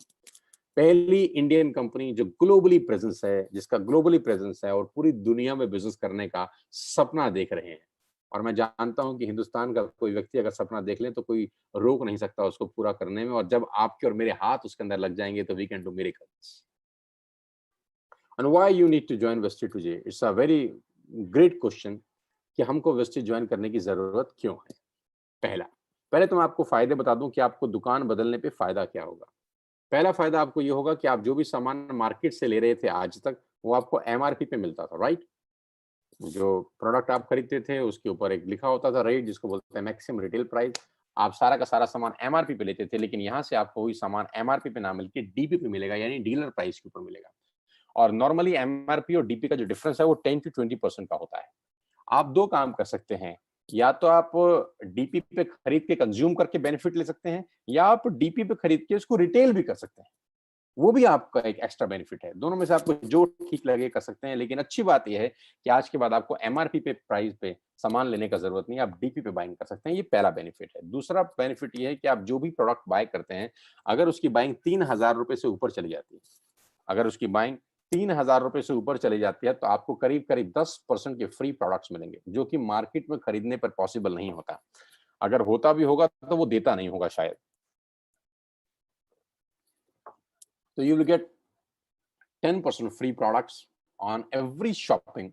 पहली इंडियन कंपनी जो ग्लोबली प्रेजेंस है, जिसका ग्लोबली प्रेजेंस है और पूरी दुनिया में बिज़नेस करने का सपना देख रहे हैं। और मैं जानता हूँ कि हिंदुस्तान का कोई व्यक्ति अगर सपना देख ले तो कोई रोक नहीं सकता उसको पूरा करने में, और जब आपके और मेरे हाथ उसके अंदर लग जाएँगे तो we can do miracles. And why you need to join Vestige today? It's a very great question कि हमको वेस्टेज जॉइन करने की ज़रूरत क्यों है? पहला, पहले तो मैं आपको फ़ायदे बता दूँ कि आपको दुकान बदलने पे फ़ायदा क्या होगा। पहला फ़ायदा आपको ये होगा कि आप जो भी सामान मार्केट से ले रहे थे आज तक, वो आपको एमआरपी पे मिलता था, राइट? जो प्रोडक्ट आप खरीदते थे उसके ऊपर एक लिखा होता था रेट, जिसको बोलते हैं मैक्सिमम रिटेल प्राइस। आप सारा का सारा सामान एमआरपी पे लेते थे, लेकिन यहाँ से आपको वही सामान एमआरपी पे ना मिलके डीपी पे मिलेगा, यानी डीलर प्राइस के ऊपर मिलेगा। और नॉर्मली एमआरपी और डीपी का जो डिफरेंस है वो 10 टू 20% का होता है। आप 2 काम कर सकते हैं, या तो आप डीपी पे खरीद के कंज्यूम करके बेनिफिट ले सकते हैं, या आप डीपी पे खरीद के उसको रिटेल भी कर सकते हैं। वो भी आपका एक एक्स्ट्रा बेनिफिट है। दोनों में से आपको जो ठीक लगे कर सकते हैं, लेकिन अच्छी बात ये है कि आज के बाद आपको एमआरपी पे प्राइस पे सामान लेने का ज़रूरत नहीं है, आप डीपी पे बाइंग कर सकते हैं, ये पहला बेनिफिट है। दूसरा बेनिफिट ये है कि आप जो भी प्रोडक्ट बाय करते हैं, अगर उसकी बाइंग ₹3000 से ऊपर चली जाती है, अगर उसकी बाइंग ₹3000 से ऊपर चली जाती है, तो आपको करीब-करीब 10% के फ्री प्रोडक्ट्स मिलेंगे, जो कि मार्केट में खरीदने पर पॉसिबल नहीं होता। अगर होता भी होगा, तो वो देता नहीं होगा शायद। तो you will get 10% free products on every shopping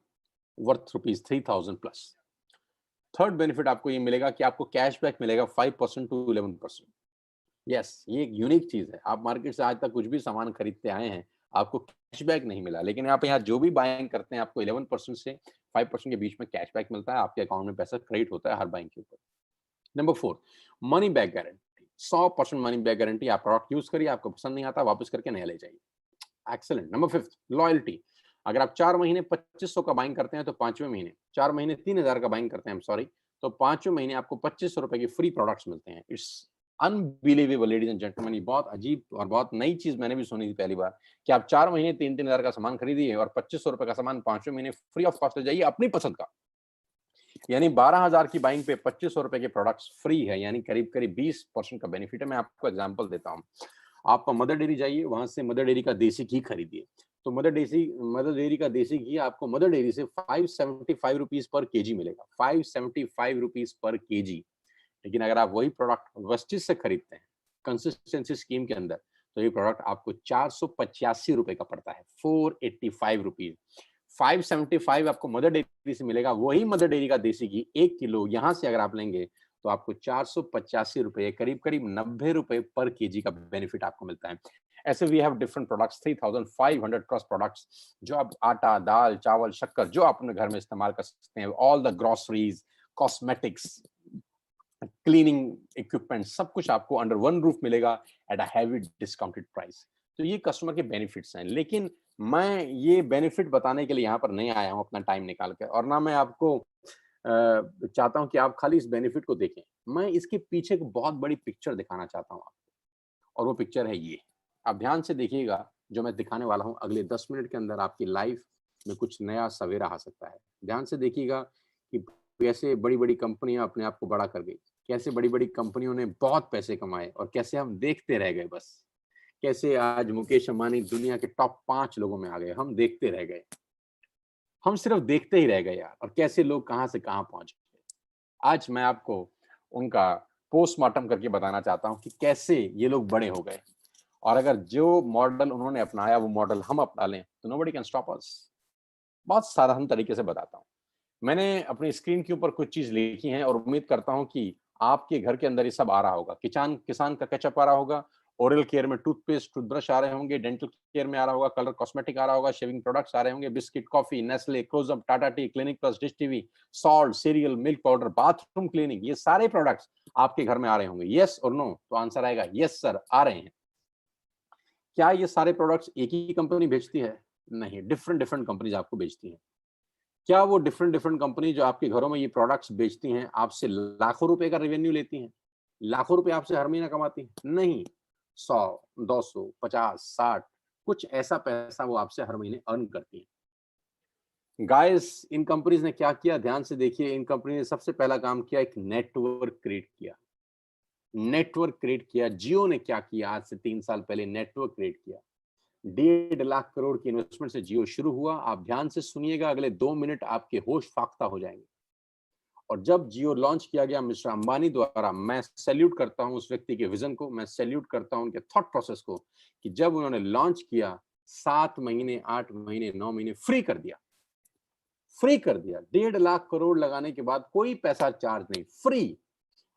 worth rupees 3000 plus. Third benefit आपको ये मिलेगा कि आपको कैशबैक मिलेगा 5% टू 11%। यस, ये एक यूनिक चीज है। आप मार्केट से आज तक कुछ भी सामान खरीदते आए हैं, आपको कैशबैक नहीं मिला, लेकिन आप यहाँ जो भी बाइंग करते हैं, आपको 11% से 5% के बीच में कैशबैक मिलता है, आपके अकाउंट में पैसा क्रेडिट होता है हर बाइंग के ऊपर। Number 4, money back guarantee. 100% money back guarantee. आप प्रोडक्ट यूज करिए, आपको पसंद नहीं आता, वापस करके नया ले जाइए। एक्सीलेंट। Number 5, loyalty. अगर आप 4 महीने 2500 का बाइंग करते हैं, तो 5वें महीने 4 महीने 3000 का बाइंग करते हैं, आई एम सॉरी, तो 5वें महीने आपको ₹2500 के फ्री प्रोडक्ट्स मिलते हैं। It's unbelievable ladies and gentleman, ये बहुत अजीब और बहुत नई चीज़ मैंने भी सुनी थी पहली बार, कि आप 4 महीने 3-3 हज़ार का सामान खरीदिए और ₹2500 का सामान 5वें महीने फ्री ऑफ कॉस्ट ले जाइए अपनी पसंद का। यानी 12,000 की बाइंग पे ₹2500 के प्रोडक्ट्स फ्री है, यानी करीब-करीब 20% का बेनिफिट है। मैं आपको एग्जांपल देता हूँ। आप मदर डेयरी जाइए, वहाँ से मदर डेयरी का देसी घी खरीदिए। तो मदर डेयरी का देसी घी आपको मदर डेयरी से ₹575 पर केजी मिलेगा, ₹575 पर केजी। लेकिन अगर आप वही प्रोडक्ट वेस्टेज से खरीदते हैं, कंसिस्टेंसी स्कीम के अंदर, तो ये प्रोडक्ट आपको ₹485 का पड़ता है, ₹485। 575 आपको मदर डेयरी से मिलेगा, वही मदर डेयरी का देसी घी 1 किलो यहाँ से अगर आप लेंगे, तो आपको ₹485, करीब-करीब ₹90 पर केजी का बेनिफिट आपको मिलता है। ऐसे we have different products, 3500 plus products, जो आप आटा, दाल, चावल, शक्कर, जो आप अपने घर में इस्तेमाल कर सकते हैं, all the groceries, cosmetics, cleaning equipment, सब कुछ आपको अंडर वन रूफ मिलेगा at a heavy discounted price. तो ये कस्टमर के बेनिफिट्स हैं। लेकिन मैं ये बेनिफिट बताने के लिए यहाँ पर नहीं आया हूँ अपना टाइम निकाल के, और ना मैं आपको चाहता हूँ कि आप खाली इस बेनिफिट को देखें। मैं इसके पीछे एक बहुत बड़ी पिक्चर दिखाना चाहता हूँ आपको, और वो पिक्चर है ये। आप ध्यान से देखिएगा, जो मैं दिखाने वाला हूँ अगले 10 मिनट के अंदर आपकी लाइफ में कुछ नया सवेरा आ सकता है। ध्यान से देखिएगा कि कैसे बड़ी-बड़ी कंपनियाँ अपने आप को बड़ा कर गई, कैसे बड़ी-बड़ी कंपनियों ने बहुत पैसे कमाए और कैसे हम देखते रह गए बस। कैसे आज मुकेश अंबानी दुनिया के टॉप 5 लोगों में आ गए, हम देखते रह गए। हम सिर्फ देखते ही रह गए यार, और कैसे लोग कहाँ से कहाँ पहुँच गए। आज मैं आपको उनका पोस्टमार्टम करके बताना चाहता हूँ कि कैसे ये लोग बड़े हो गए, और अगर जो मॉडल उन्होंने अपनाया वो मॉडल हम अपना लें तो नोबडी कैन स्टॉप अस। बहुत साधारण तरीके से बताता हूँ। मैंने अपनी स्क्रीन के ऊपर कुछ चीज़ लिखी हैं और उम्मीद करता हूँ कि आपके घर के अंदर ये सब आ रहा होगा। किचान किसान का केचअप आ रहा होगा, ओरल केयर में टूथपेस्ट, टूथब्रश आ रहे होंगे, डेंटल केयर में आ रहा होगा, कलर कॉस्मेटिक आ रहा होगा, शेविंग प्रोडक्ट्स आ रहे होंगे, biscuit, coffee, Nestle, Closeup, Tata tea, Clinic Plus, Dish TV, salt, cereal, milk powder, bathroom cleaning, ये सारे प्रोडक्ट्स आपके घर में आ रहे होंगे। येस और नो? तो आंसर आएगा येस सर, आ रहे हैं। क्या ये सारे प्रोडक्ट्स एक ही कंपनी बेचती है? नहीं, डिफरेंट डिफरेंट कंपनीज़ आपको बेचती हैं। क्या वो डिफरेंट डिफरेंट कंपनी जो आपके घरों में ये प्रोडक्ट्स बेचती हैं, आपसे लाखों रुपए का रेवेन्यू लेती हैं? लाखों रुपए आपसे हर महीना कमाती हैं? नहीं, 100, 200, 50, 60, कुछ ऐसा पैसा वो आपसे हर महीने अर्न करती हैं। गाइस, इन कंपनीज़ ने क्या किया, ध्यान से देखिए, इन कंपनी ने सबसे पहला काम किया, एक नेटवर्क क्रिएट किया। नेटवर्क क्रिएट किया। जियो ने क्या किया, आज से 3 साल पहले नेटवर्क क्रिएट किया। 1.5 लाख करोड़ की इन्वेस्टमेंट से जियो शुरू हुआ। आप ध्यान से सुनिएगा, अगले 2 मिनट आपके होश फाख्ता हो जाएँगे। और जब जियो लॉन्च किया गया मिस्टर अंबानी द्वारा, मैं सैल्यूट करता हूँ उस व्यक्ति के विज़न को, मैं सैल्यूट करता हूँ उनके थॉट प्रोसेस को, कि जब उन्होंने लॉन्च किया, 7 महीने, 8 महीने, 9 महीने फ्री कर दिया। फ्री कर दिया। 1.5 लाख करोड़ लगाने के बाद कोई पैसा चार्ज नहीं, फ्री।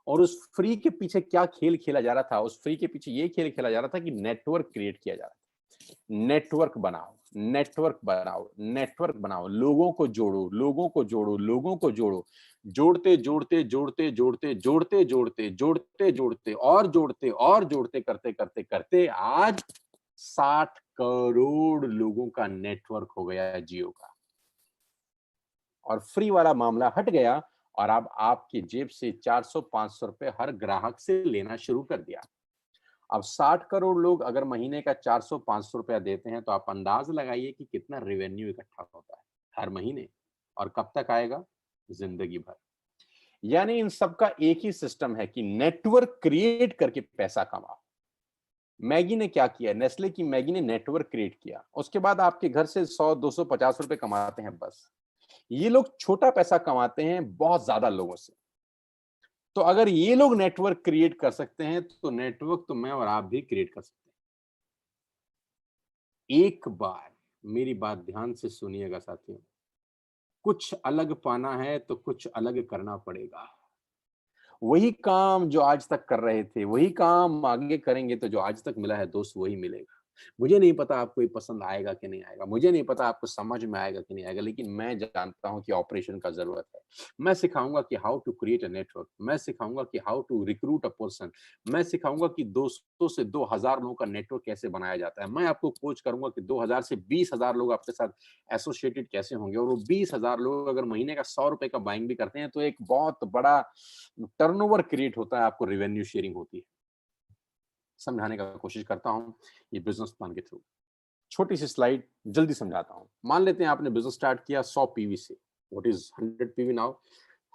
और उस फ्री के पीछे क्या खेल खेला जा रहा था? उस फ्री के पीछे ये खेल खेला जा रहा था कि नेटवर्क क्रिएट किया जा रहा था। नेटवर्क बनाओ, नेटवर्क बनाओ, नेटवर्क बनाओ, लोगों को जोड़ो, लोगों को जोड़ो, लोगों को जोड़ो। जोड़ते, जोड़ते, जोड़ते, जोड़ते, जोड़ते, जोड़ते, जोड़ते, जोड़ते और जोड़ते और जोड़ते करते, करते, करते आज 60 करोड़ लोगों का नेटवर्क हो गया है जियो का। और फ्री वाला मामला हट गया, और अब आपकी जेब से 400-500 रुपए हर ग्राहक से लेना शुरू कर दिया। अब 60 करोड़ लोग अगर महीने का 400-500 रुपया देते हैं, तो आप अंदाज़ लगाइए कि कितना रेवेन्यू इकट्ठा होता है हर महीने, और कब तक आएगा? ज़िंदगी भर। यानी इन सब का एक ही सिस्टम है कि नेटवर्क क्रिएट करके पैसा कमाओ। मैगी ने क्या किया? नेस्ले की मैगी ने नेटवर्क क्रिएट किया। उसके बाद आपके घर से 100, 200, 50 रुपए कमाते हैं बस। ये लोग छोटा पैसा कमाते हैं बहुत ज़्यादा लोगों से। तो अगर ये लोग नेटवर्क क्रिएट कर सकते हैं, तो नेटवर्क तो मैं और आप भी क्रिएट कर सकते हैं। एक बार मेरी बात ध्यान से सुनिएगा साथियों, कुछ अलग पाना है तो कुछ अलग करना पड़ेगा। वही काम जो आज तक कर रहे थे, वही काम आगे करेंगे तो जो आज तक मिला है दोस्त वही मिलेगा। मुझे नहीं पता आपको ये पसंद आएगा कि नहीं आएगा, मुझे नहीं पता आपको समझ में आएगा कि नहीं आएगा, लेकिन मैं जानता हूँ कि ऑपरेशन का ज़रूरत है। मैं सिखाऊँगा कि how to create a network, मैं सिखाऊँगा कि how to recruit a person, मैं सिखाऊँगा कि 200 से 2000 लोगों का नेटवर्क कैसे बनाया जाता है। मैं आपको कोच करूँगा कि 2000 से 20,000 लोग आपके साथ एसोसिएटेड कैसे होंगे, और वो 20,000 लोग अगर महीने का ₹100 का बाइंग भी करते हैं, तो एक बहुत बड़ा टर्नओवर क्रिएट होता है, आपको रेवेन्यू शेयरिंग होती है। समझाने का कोशिश करता हूँ ये बिज़नेस प्लान के थ्रू। छोटी-सी स्लाइड जल्दी समझाता हूँ। मान लेते हैं आपने बिज़नेस स्टार्ट किया 100 पीवी से। What is 100 PV now?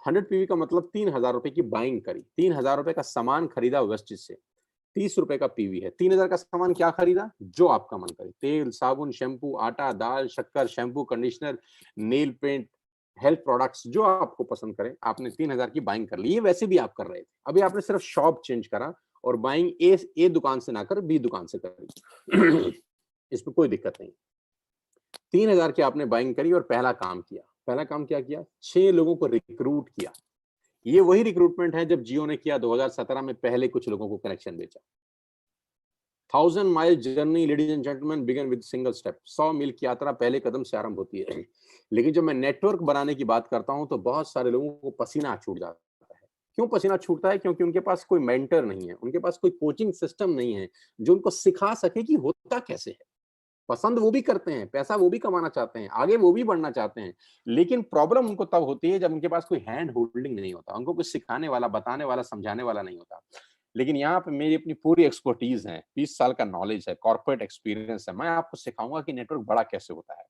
100 PV का मतलब ₹3000 की बाइंग करी। ₹3000 का सामान खरीदा वेस्टेज से। ₹30 का पीवी है। 3000 का सामान क्या खरीदा? जो आपका मन करे। तेल, साबुन, शैम्पू, आटा, दाल, शक्कर, shampoo, conditioner, nail paint, health products जो आपको पसंद करें, आपने 3000 की बाइंग कर ली। ये वैसे भी आप कर रहे थे। अभी आपने सिर्फ शॉप चेंज करा और बाइंग ए दुकान से ना कर बी दुकान से करी। इसमें कोई दिक्कत नहीं। 3000 की आपने बाइंग करी और पहला काम किया। पहला काम क्या किया? 6 लोगों को रिक्रूट किया। ये वही रिक्रूटमेंट है जब जियो ने किया 2017 में, पहले कुछ लोगों को कनेक्शन बेचा। 1000 mile journey ladies and gentleman begin with single step. 100 मील की यात्रा पहले कदम से आरंभ होती है। लेकिन जब मैं नेटवर्क बनाने की बात करता हूं तो बहुत सारे लोगों को पसीना छूट जाता है। क्यों पसीना छूटता है? क्योंकि उनके पास कोई मेंटर नहीं है, उनके पास कोई कोचिंग सिस्टम नहीं है जो उनको सिखा सके कि होता कैसे है। पसंद वो भी करते हैं, पैसा वो भी कमाना चाहते हैं, आगे वो भी बढ़ना चाहते हैं। लेकिन प्रॉब्लम उनको तब होती है जब उनके पास कोई हैंड होल्डिंग नहीं होता, उनको कुछ सिखाने वाला, बताने वाला, समझाने वाला नहीं होता। लेकिन यहाँ पे मेरी अपनी पूरी एक्सपर्टीज़ है, 20 साल का नॉलेज है, कॉर्पोरेट एक्सपीरियंस है। मैं आपको सिखाऊँगा कि नेटवर्क बड़ा कैसे होता है।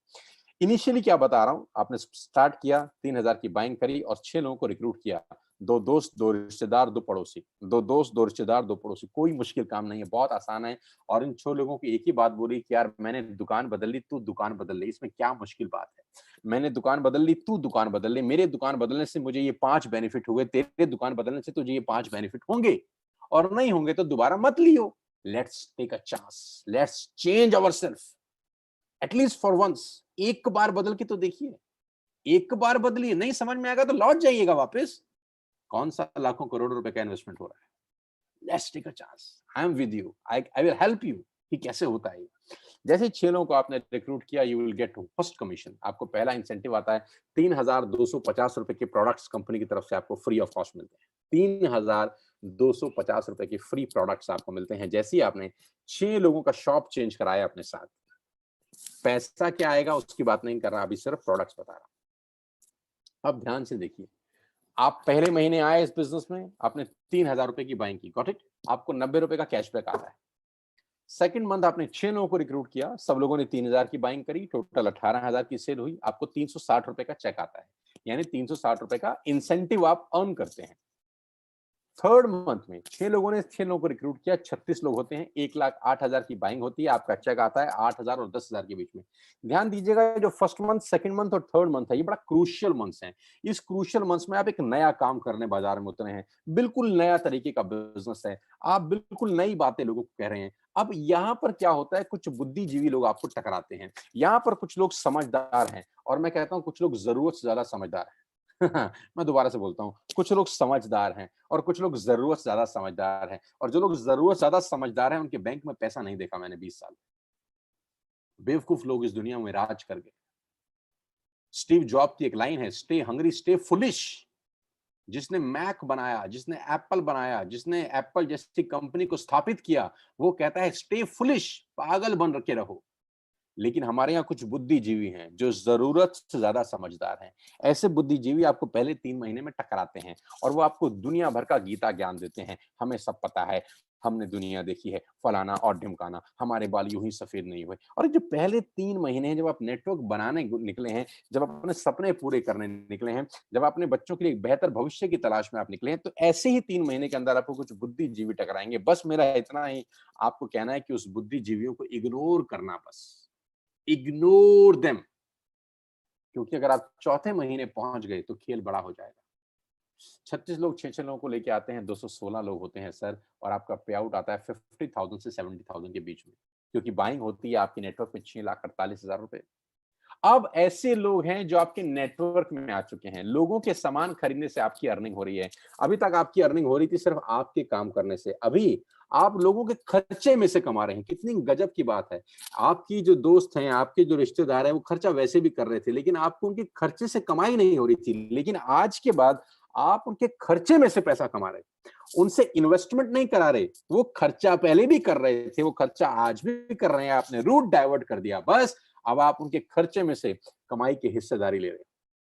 इनिशियली क्या बता रहा हूँ, आपने स्टार्ट किया, 3000 की बाइंग करी और 6 लोगों को रिक्रूट किया। 2 दोस्त, 2 रिश्तेदार, 2 पड़ोसी। 2 दोस्त, 2 रिश्तेदार, 2 पड़ोसी। कोई मुश्किल काम नहीं है, बहुत आसान है। और इन 6 लोगों को एक ही बात बोली कि यार मैंने दुकान बदल ली, तू दुकान बदल ले, इसमें क्या मुश्किल बात है? मैंने दुकान बदल ली, तू दुकान बदल ले। मेरे दुकान बदलने से मुझे ये 5 बेनिफिट हुए, तेरे दुकान बदलने से तुझे ये 5 बेनिफिट होंगे और नहीं होंगे तो दोबारा मत लियो। Let's take a chance, let's change ourself at least for once. एक बार बदल के तो देखिए, एक बार बदलिए, नहीं समझ में आएगा तो लौट जाइएगा वापस। कौन सा लाखों करोड़ों रुपए का इन्वेस्टमेंट हो रहा है? Let's take a chance, I am with you, I will help you कि कैसे होता है। जैसे 6 लोगों को आपने रिक्रूट किया, you will get first commission. आपको पहला इंसेंटिव आता है, 3250 रुपए के प्रोडक्ट्स कंपनी की तरफ से आपको फ्री ऑफ कॉस्ट मिलते हैं। 3250 रुपए के फ्री प्रोडक्ट्स आपको मिलते हैं जैसे ही आपने 6 लोगों का शॉप चेंज कराया अपने साथ। पैसा क्या आएगा उसकी बात नहीं कर रहा, अभी सिर्फ प्रोडक्ट्स बता रहा हूं। अब ध्यान से देखिए, आप पहले महीने आए इस बिजनेस में, आपने 3000 रुपए की बाइंग की, गॉट इट? आपको 90 रुपए का कैशबैक आ रहा है। सेकंड मंथ आपने 6 लोगों को रिक्रूट किया, सब लोगों ने 3000 की बाइंग करी, टोटल 18000 की सेल हुई, आपको 360 रुपए का चेक आता है। यानी 360 रुपए का इंसेंटिव आप अर्न करते हैं। थर्ड मंथ में 6 लोगों ने 6 लोगों को रिक्रूट किया, 36 लोग होते हैं, 1,08,000 की बाइंग होती है, आपका चेक आता है 8,000 और 10,000 के बीच में। ध्यान दीजिएगा, जो फर्स्ट मंथ, सेकंड मंथ और थर्ड मंथ है, ये बड़ा क्रूशियल मंथ्स हैं। इस क्रूशियल मंथ्स में आप एक नया काम करने बाजार में उतरे हैं, बिल्कुल नया तरीके का बिजनेस है, आप बिल्कुल नई बातें लोगों को कह रहे हैं। अब यहाँ पर क्या होता है, कुछ बुद्धिजीवी लोग आपको टकराते हैं, यहाँ पर कुछ लोग समझदार हैं और मैं कहता हूँ कुछ लोग जरूरत से ज्यादा समझदार हैं। मैं दोबारा से बोलता हूँ, कुछ लोग समझदार हैं और कुछ लोग जरूरत से ज्यादा समझदार हैं। और जो लोग जरूरत से ज्यादा समझदार हैं उनके बैंक में पैसा नहीं देखा मैंने 20 साल। बेवकूफ लोग इस दुनिया में राज कर गए। स्टीव जॉब की एक लाइन है, स्टे हंग्री स्टे फुलिश। जिसने मैक बनाया, जिसने एप्पल बनाया, जिसने एप्पल जैसी कंपनी को स्थापित किया, वो कहता है स्टे फुलिश, पागल बन के रहो। लेकिन हमारे यहाँ कुछ बुद्धिजीवी हैं जो जरूरत से ज्यादा समझदार हैं। ऐसे बुद्धिजीवी आपको पहले 3 महीने में टकराते हैं और वो आपको दुनिया भर का गीता ज्ञान देते हैं। हमें सब पता है, हमने दुनिया देखी है, फलाना और ढिमकाना, हमारे बाल यूं ही सफेद नहीं हुए। और जो पहले 3 महीने हैं, जब आप नेटवर्क बनाने निकले हैं, जब आप अपने सपने पूरे करने निकले हैं, जब अपने बच्चों के लिए एक बेहतर भविष्य की तलाश में आप निकले हैं, तो ऐसे ही 3 महीने के अंदर आपको कुछ बुद्धिजीवी टकराएंगे। बस मेरा इतना ही आपको कहना है कि उस बुद्धिजीवियों को इग्नोर करना, बस इग्नोर देम। क्योंकि अगर आप चौथे महीने पहुंच गए तो खेल बड़ा हो जाएगा। 36 लोग 6 लोगों को लेके आते हैं, 216 लोग होते हैं सर, और आपका पे आउट आता है 50,000 से 70,000 के बीच में, क्योंकि बाइंग होती है आपकी नेटवर्क में 6,48,000 रुपए। अब ऐसे लोग हैं जो आपके नेटवर्क में आ चुके हैं, लोगों के सामान खरीदने से आपकी अर्निंग हो रही है। अभी तक आपकी अर्निंग हो रही थी सिर्फ आपके काम करने से, अभी आप लोगों के खर्चे में से कमा रहे हैं। कितनी गजब की बात है। आपकी जो दोस्त हैं, आपके जो रिश्तेदार हैं, वो खर्चा वैसे भी कर रहे थे, लेकिन आपको उनके खर्चे से कमाई नहीं हो रही थी। लेकिन आज के बाद आप उनके खर्चे में से पैसा कमा रहे हैं, उनसे इन्वेस्टमेंट नहीं करा रहे। वो खर्चा पहले भी कर रहे थे, वो खर्चा आज भी कर रहे हैं, आपने रूट डाइवर्ट कर दिया। बस अब आप उनके खर्चे में से कमाई की हिस्सेदारी ले रहे हैं।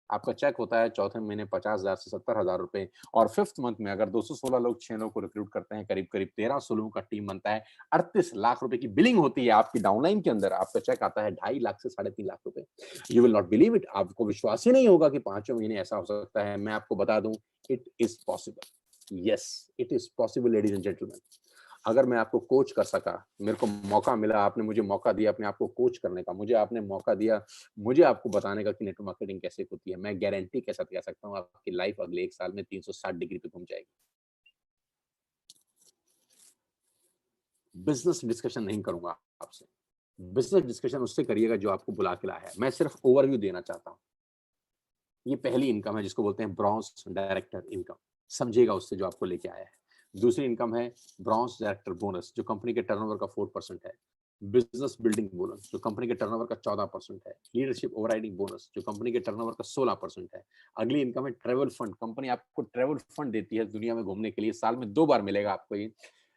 आपका चेक होता है चौथे महीने 50,000 से 70,000 रुपए, और फिफ्थ मंथ में अगर 216 लोग 6 लोगों को रिक्रूट करते हैं, करीब करीब 1300 लोगों का टीम बनता है, 38 लाख रुपए की बिलिंग होती है आपकी डाउनलाइन के अंदर। आपका चेक आता है 2.5 लाख से 3.5 लाख रुपए। You will not believe it, आपको विश्वास ही नहीं होगा कि 5वें महीने ऐसा हो सकता है। मैं आपको बता दूं, it is possible. Yes, it is possible ladies and gentleman. अगर मैं आपको कोच कर सका, मेरे को मौका मिला, आपने मुझे मौका दिया अपने आप को कोच करने का, मुझे आपने मौका दिया मुझे आपको बताने का कि नेटवर्क मार्केटिंग कैसे होती है, मैं गारंटी के साथ कह सकता हूँ आपकी लाइफ अगले 1 साल में 360 डिग्री पे घूम जाएगी। बिजनेस डिस्कशन नहीं करूंगा आपसे, बिजनेस डिस्कशन उससे करिएगा जो आपको बुला के लाया है। मैं सिर्फ ओवरव्यू देना चाहता हूँ। ये पहली इनकम है जिसको बोलते हैं ब्रॉन्ज डायरेक्टर इनकम, समझिएगा उससे जो आपको लेके आया है। दूसरी इनकम है ब्रॉन्ज डायरेक्टर बोनस, जो कंपनी के टर्नओवर का 4% है। बिजनेस बिल्डिंग बोनस, जो कंपनी के टर्नओवर का 14% है। लीडरशिप ओवरराइडिंग बोनस, जो कंपनी के टर्नओवर का 16% है। अगली इनकम है ट्रेवल फंड, कंपनी आपको ट्रेवल फंड देती है दुनिया में घूमने के लिए, साल में 2 बार मिलेगा आपको ये।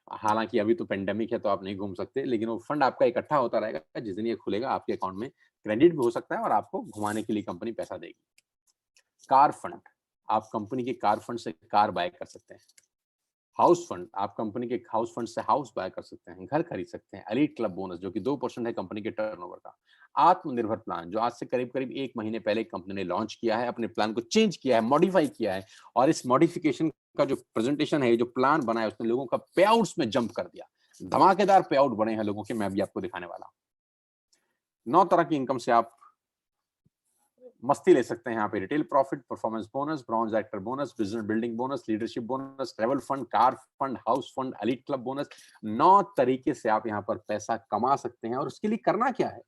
हालाँकि अभी तो पेंडेमिक है तो आप नहीं घूम सकते, लेकिन वो फंड आपका इकट्ठा होता रहेगा, जिस दिन ये खुलेगा आपके अकाउंट में क्रेडिट भी हो सकता है और आपको घुमाने के लिए कंपनी पैसा देगी। कार फंड, आप कंपनी के कार फंड से कार बाय कर सकते हैं। हाउस फंड, आप कंपनी के हाउस फंड से हाउस बाय कर सकते हैं, घर खरीद सकते हैं। एलीट क्लब बोनस जो कि 2% है कंपनी के टर्नओवर का। आत्मनिर्भर प्लान जो आज से करीब-करीब 1 महीने पहले कंपनी ने लॉन्च किया है, अपने प्लान को चेंज किया है, मॉडिफाई किया है और इस मॉडिफिकेशन का जो प्रेजेंटेशन है, जो प्लान बना है उसने लोगों का पेआउट्स में जंप कर दिया। धमाकेदार पेआउट बने हैं लोगों के, मैं अभी आपको दिखाने वाला हूँ। 9 तरह की इनकम से आप मस्ती ले सकते हैं यहाँ पे। Retail profit, performance bonus, bronze actor bonus, business building bonus, leadership bonus, travel fund, car fund, house fund, elite club bonus. 9 तरीके से आप यहाँ पर पैसा कमा सकते हैं और उसके लिए करना क्या है?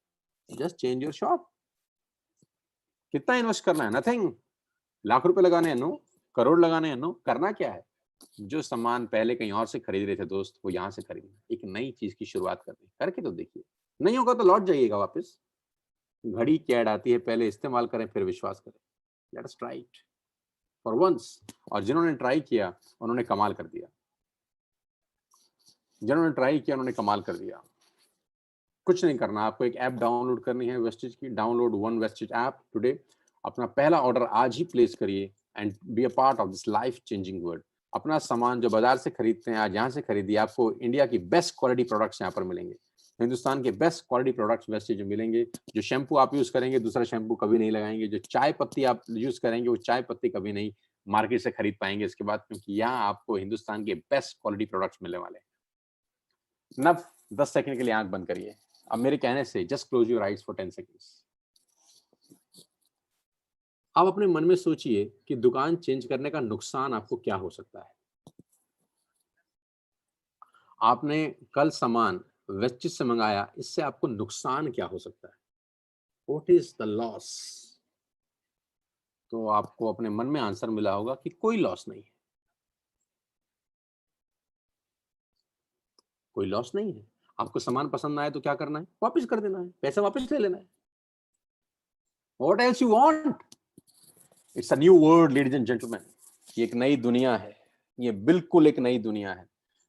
Just change your shop. कितना इन्वेस्ट करना है? नथिंग। लाख रुपए लगाने हैं? नो। करोड़ लगाने हैं? नो। करना क्या है? जो सामान पहले कहीं और से खरीद रहे थे दोस्त, वो यहाँ से खरीदना। एक नई चीज की शुरुआत करनी है। करके तो देखिए। नहीं होगा तो लौट जाइएगा वापस। घड़ी की ऐड आती है, पहले इस्तेमाल करें फिर विश्वास करें। Let us try it for once. और जिन्होंने ट्राई किया उन्होंने कमाल कर दिया। जिन्होंने ट्राई किया उन्होंने कमाल कर दिया। कुछ नहीं करना, आपको एक ऐप डाउनलोड करनी है वेस्टेज की। Download one wastage app today. अपना पहला ऑर्डर आज ही प्लेस करिए and be a part of this life changing world. अपना सामान जो बाजार से खरीदते हैं आज यहाँ से खरीदिए। आपको इंडिया की बेस्ट क्वालिटी प्रोडक्ट्स यहाँ पर मिलेंगे। हिंदुस्तान के बेस्ट क्वालिटी प्रोडक्ट्स वेस्टेज में मिलेंगे। जो शैम्पू आप यूज करेंगे दूसरा शैम्पू कभी नहीं लगाएंगे। जो चाय पत्ती आप यूज करेंगे वो चाय पत्ती कभी नहीं मार्केट से खरीद पाएंगे इसके बाद, क्योंकि यहाँ आपको हिंदुस्तान के बेस्ट क्वालिटी प्रोडक्ट्स मिलने वाले हैं। नब 10 सेकंड के लिए आंख बंद करिए। अब मेरे कहने से just close your eyes for 10 seconds. आप अपने मन में सोचिए कि दुकान चेंज करने का नुकसान आपको क्या हो सकता है। आपने कल सामान वेस्टेज से मंगाया, इससे आपको नुकसान क्या हो सकता है? What is the loss? तो आपको अपने मन में आंसर मिला होगा कि कोई लॉस नहीं है। कोई लॉस नहीं है। आपको सामान पसंद ना आए तो क्या करना है? वापस कर देना है, पैसा वापस ले लेना है। What else you want? It's a new world ladies and gentleman. ये एक नई दुनिया है। ये बिल्कुल एक नई दुनिया है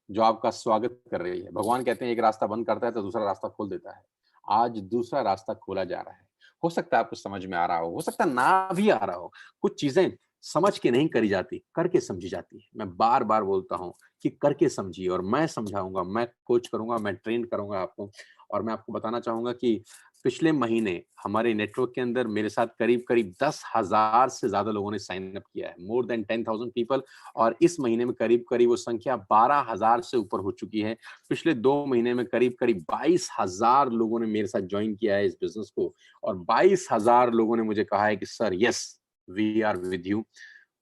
जो आपका स्वागत कर रही है। भगवान कहते हैं एक रास्ता बंद करता है तो दूसरा रास्ता खोल देता है। आज दूसरा रास्ता खोला जा रहा है। हो सकता है आपको समझ में आ रहा हो सकता है ना भी आ रहा हो। कुछ चीजें समझ के नहीं करी जाती, करके समझी जाती है। मैं बार बार बोलता हूँ कि करके समझिए और मैं समझाऊंगा, मैं कोच करूंगा, मैं ट्रेन करूंगा आपको। और मैं आपको बताना चाहूंगा कि पिछले महीने हमारे नेटवर्क के अंदर मेरे साथ करीब-करीब 10,000 से ज़्यादा लोगों ने साइन अप किया है, मोर देन 10,000 पीपल। और इस महीने में करीब-करीब वो संख्या 12,000 से ऊपर हो चुकी है। पिछले 2 महीने में करीब-करीब 22,000 लोगों ने मेरे साथ जॉइन किया है इस बिज़नेस को और 22,000 लोगों ने मुझे कहा है कि sir yes, we are with you.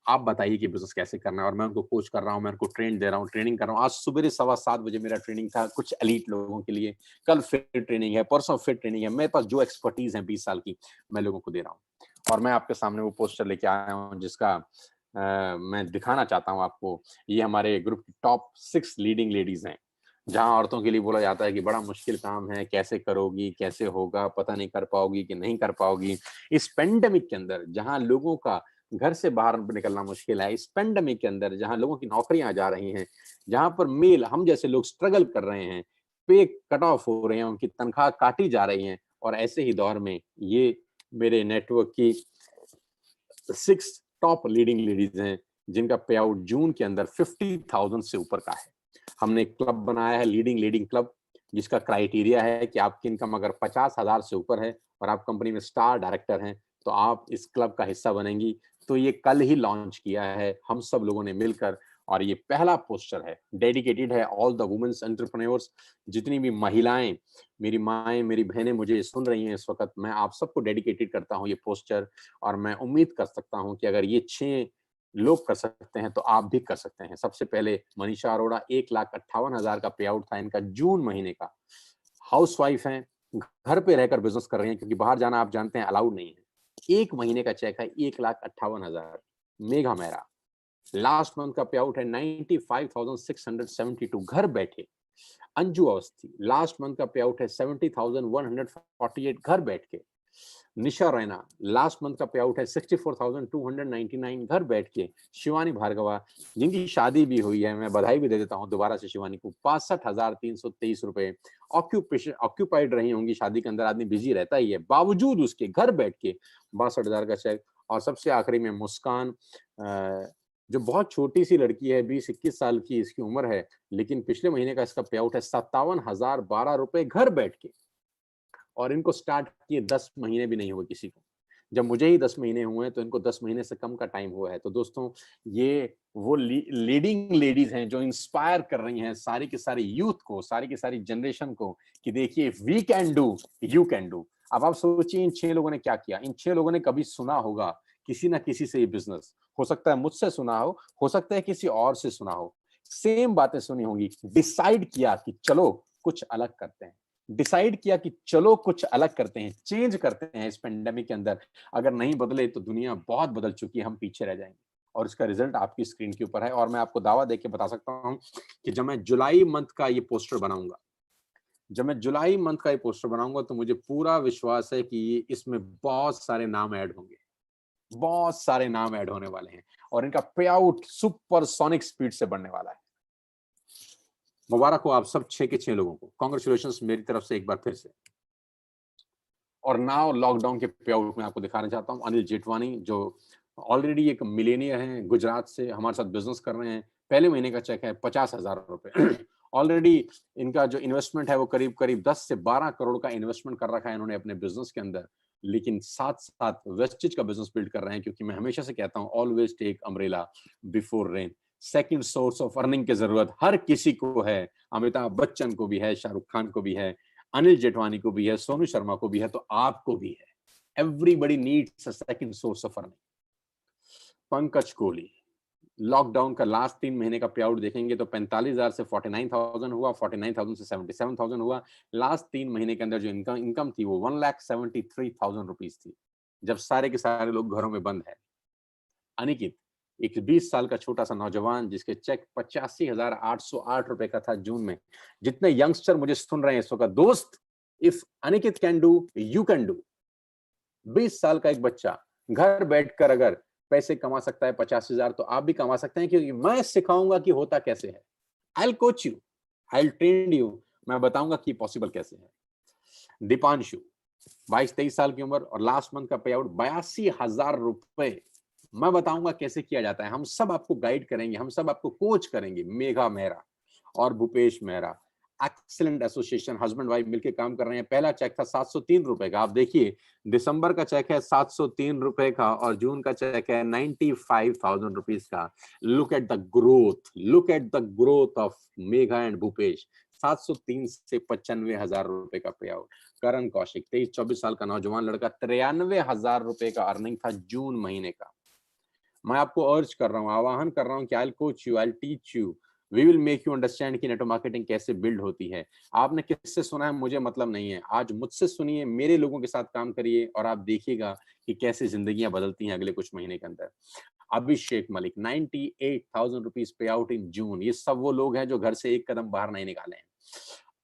आप बताइए कि बिज़नेस कैसे करना है और मैं उनको कोच कर रहा हूँ, मैं उनको ट्रेन दे रहा हूँ, ट्रेनिंग कर रहा हूँ। आज सुबेरे 7:15 बजे मेरा ट्रेनिंग था कुछ एलीट लोगों के लिए। कल फिर ट्रेनिंग है, परसों फिर ट्रेनिंग है। मेरे पास जो एक्सपर्टीज़ है 20 साल की, मैं लोगों को दे रहा हूँ। और मैं आपके सामने वो पोस्टर लेके आया हूँ जिसका मैं दिखाना चाहता हूँ आपको। ये हमारे ग्रुप की टॉप 6 लीडिंग लेडीज़ हैं। जहाँ औरतों के लिए बोला जाता है कि बड़ा मुश्किल काम है, कैसे करोगी, कैसे होगा, पता नहीं कर पाओगी कि नहीं कर पाओगी। इस पैंडेमिक के अंदर जहाँ लोगों का घर से बाहर निकलना मुश्किल है, इस पैंडेमिक के अंदर जहाँ लोगों की नौकरियां जा रही हैं, जहाँ पर मेल हम जैसे लोग स्ट्रगल कर रहे हैं, पे कट ऑफ हो रहे हैं, उनकी तनख्वाह काटी जा रही हैं। और ऐसे ही दौर में ये मेरे नेटवर्क की 6 टॉप लीडिंग लेडीज हैं जिनका पे आउट जून के अंदर 50,000 से ऊपर का है। हमने एक क्लब बनाया है, लीडिंग लीडिंग क्लब, जिसका क्राइटेरिया है कि आपकी इनकम अगर 50,000 से ऊपर है और आप कंपनी में स्टार डायरेक्टर हैं तो आप इस क्लब का हिस्सा बनेंगी। तो ये कल ही लॉन्च किया है हम सब लोगों ने मिलकर और ये पहला पोस्टर है, डेडिकेटेड है ऑल द वुमेन्स एंटरप्रेन्योर्स। जितनी भी महिलाएं, मेरी माएँ, मेरी बहनें मुझे सुन रही हैं इस वक़्त, मैं आप सबको डेडिकेटेड करता हूँ ये पोस्टर। और मैं उम्मीद कर सकता हूँ कि अगर ये 6 लोग कर सकते हैं तो आप भी कर सकते हैं। सबसे पहले मनीषा अरोड़ा, 1,58,000 का पे आउट था इनका जून महीने का। हाउसवाइफ हैं, घर पे रहकर बिज़नेस कर रही हैं क्योंकि बाहर जाना आप जानते हैं अलाउड नहीं है। 1 महीने का चेक है 1,58,000। मेघा मेहरा, लास्ट मंथ का पे आउट है 95,672 घर बैठे। अंजू अवस्थी, लास्ट मंथ का पे आउट है 70,148 घर बैठ के। निशा रैना, लास्ट मंथ का पे आउट है 64,299 घर बैठ के। शिवानी भार्गवा, जिनकी शादी भी हुई है, मैं बधाई भी दे देता हूँ दोबारा से शिवानी को, 62,323 रुपए। ऑक्यूपाइड रही होंगी शादी के अंदर, आदमी बिजी रहता ही है, बावजूद उसके घर बैठ के 62,000 का चेक। और सबसे आखिरी में मुस्कान, जो बहुत छोटी सी लड़की है, 20-21 साल की इसकी उम्र है, लेकिन पिछले महीने का इसका पे आउट है 57,012 रुपए घर बैठ के। और इनको स्टार्ट किए 10 महीने भी नहीं हुए किसी को। जब मुझे ही 10 महीने हुए हैं, तो इनको 10 महीने से कम का टाइम हुआ है। तो दोस्तों, ये वो लीडिंग लेडीज हैं जो इंस्पायर कर रही हैं सारी की सारी यूथ को, सारी की सारी जनरेशन को, कि देखिए we can do, you can do. अब आप सोचिए इन 6 लोगों ने क्या किया। इन 6 लोगों ने कभी सुना होगा किसी ना किसी से ये बिजनेस, हो सकता है मुझसे सुना हो सकता है किसी और से सुना हो, सेम बातें सुनी होंगी, डिसाइड किया कि चलो कुछ अलग करते हैं, डिसाइड किया कि चलो कुछ अलग करते हैं, चेंज करते हैं इस पेंडेमिक के अंदर। अगर नहीं बदले तो दुनिया बहुत बदल चुकी है, हम पीछे रह जाएंगे। और इसका रिजल्ट आपकी स्क्रीन के ऊपर है। और मैं आपको दावा देके बता सकता हूं कि जब मैं जुलाई मंथ का ये पोस्टर बनाऊंगा, तो मुझे पूरा विश्वास है कि इसमें बहुत सारे नाम ऐड होंगे, बहुत सारे नाम ऐड होने वाले हैं, और इनका पे आउट सुपरसोनिक स्पीड से बढ़ने वाला है। मुबारक हो आप सब 6 के 6 लोगों को, कांग्रेचुलेशंस मेरी तरफ से एक बार फिर से। और नाउ लॉकडाउन के पे आउट में आपको दिखाना चाहता हूं अनिल जेठवानी, जो ऑलरेडी एक मिलेनियर हैं, गुजरात से हमारे साथ बिजनेस कर रहे हैं। पहले महीने का चेक है 50,000 रुपए। ऑलरेडी इनका जो इन्वेस्टमेंट है वो करीब करीब 10 से 12 करोड़ का इन्वेस्टमेंट कर रखा है इन्होंने अपने बिजनेस के अंदर। लेकिन साथ साथ वेस्टेज का बिजनेस बिल्ड कर रहे हैं, क्योंकि मैं हमेशा से कहता हूं always take umbrella before rain. Second source of earning की जरूरत हर किसी को है। अमिताभ बच्चन को भी है, शाहरुख खान को भी है, अनिल जेठवानी को भी है, सोनू शर्मा को भी है, तो आपको भी है। Everybody needs a second source of earning. Pankaj Kohli, lockdown का लास्ट 3 महीने का पे आउट देखेंगे तो 45,000 से 49,000 हुआ, 49,000 से 77,000 हुआ। लास्ट 3 महीने के अंदर जो इनकम थी वो 1,73,000 रुपीज थी, जब सारे के सारे लोग घरों में बंद है। अनिकेत, एक 20 साल का छोटा सा नौजवान, जिसके चेक 85,808 रुपए का था जून में। जितने यंगस्टर मुझे सुन रहे हैं इस वक्त, दोस्त, if Aniket can do, you can do. 20 साल का एक बच्चा घर बैठकर अगर पैसे कमा सकता है 50,000, तो आप भी कमा सकते हैं, क्योंकि मैं सिखाऊंगा कि होता कैसे है। आई will coach you, I will train you, मैं बताऊंगा कि पॉसिबल कैसे है। दीपांशु, 22-23 साल की उम्र, और लास्ट मंथ का पे आउट 82,000 रुपए। मैं बताऊंगा कैसे किया जाता है, हम सब आपको गाइड करेंगे, हम सब आपको कोच करेंगे। मेघा मेहरा और Bhupesh Mehra, excellent association, husband wife मिलकर काम कर रहे हैं। पहला चेक था 703 रुपए का। आप देखिए, दिसंबर का चेक है 703 रुपए का, और जून का चेक है 95,000 रुपीज का। Look at the growth, look at the growth of Megha and Bhupesh. 703 से 95,000 रुपए का पे आउट। करण कौशिक, 23-24 साल का नौजवान लड़का, 93,000 रुपए का अर्निंग था जून महीने का। मैं आपको अर्ज कर रहा हूं, आवाहन कर रहा हूं कि I will coach you, I will teach you, we will make you understand कि नेटवर्क मार्केटिंग कैसे बिल्ड होती है। आपने किससे सुना है मुझे मतलब नहीं है, आज मुझसे सुनिए, मेरे लोगों के साथ काम करिए, और आप देखिएगा कि कैसे जिंदगियां बदलती हैं अगले कुछ महीने के अंदर। अभिषेक मलिक, 98,000 रुपीज पे आउट इन जून। ये सब वो लोग हैं जो घर से एक कदम बाहर नहीं निकाले हैं।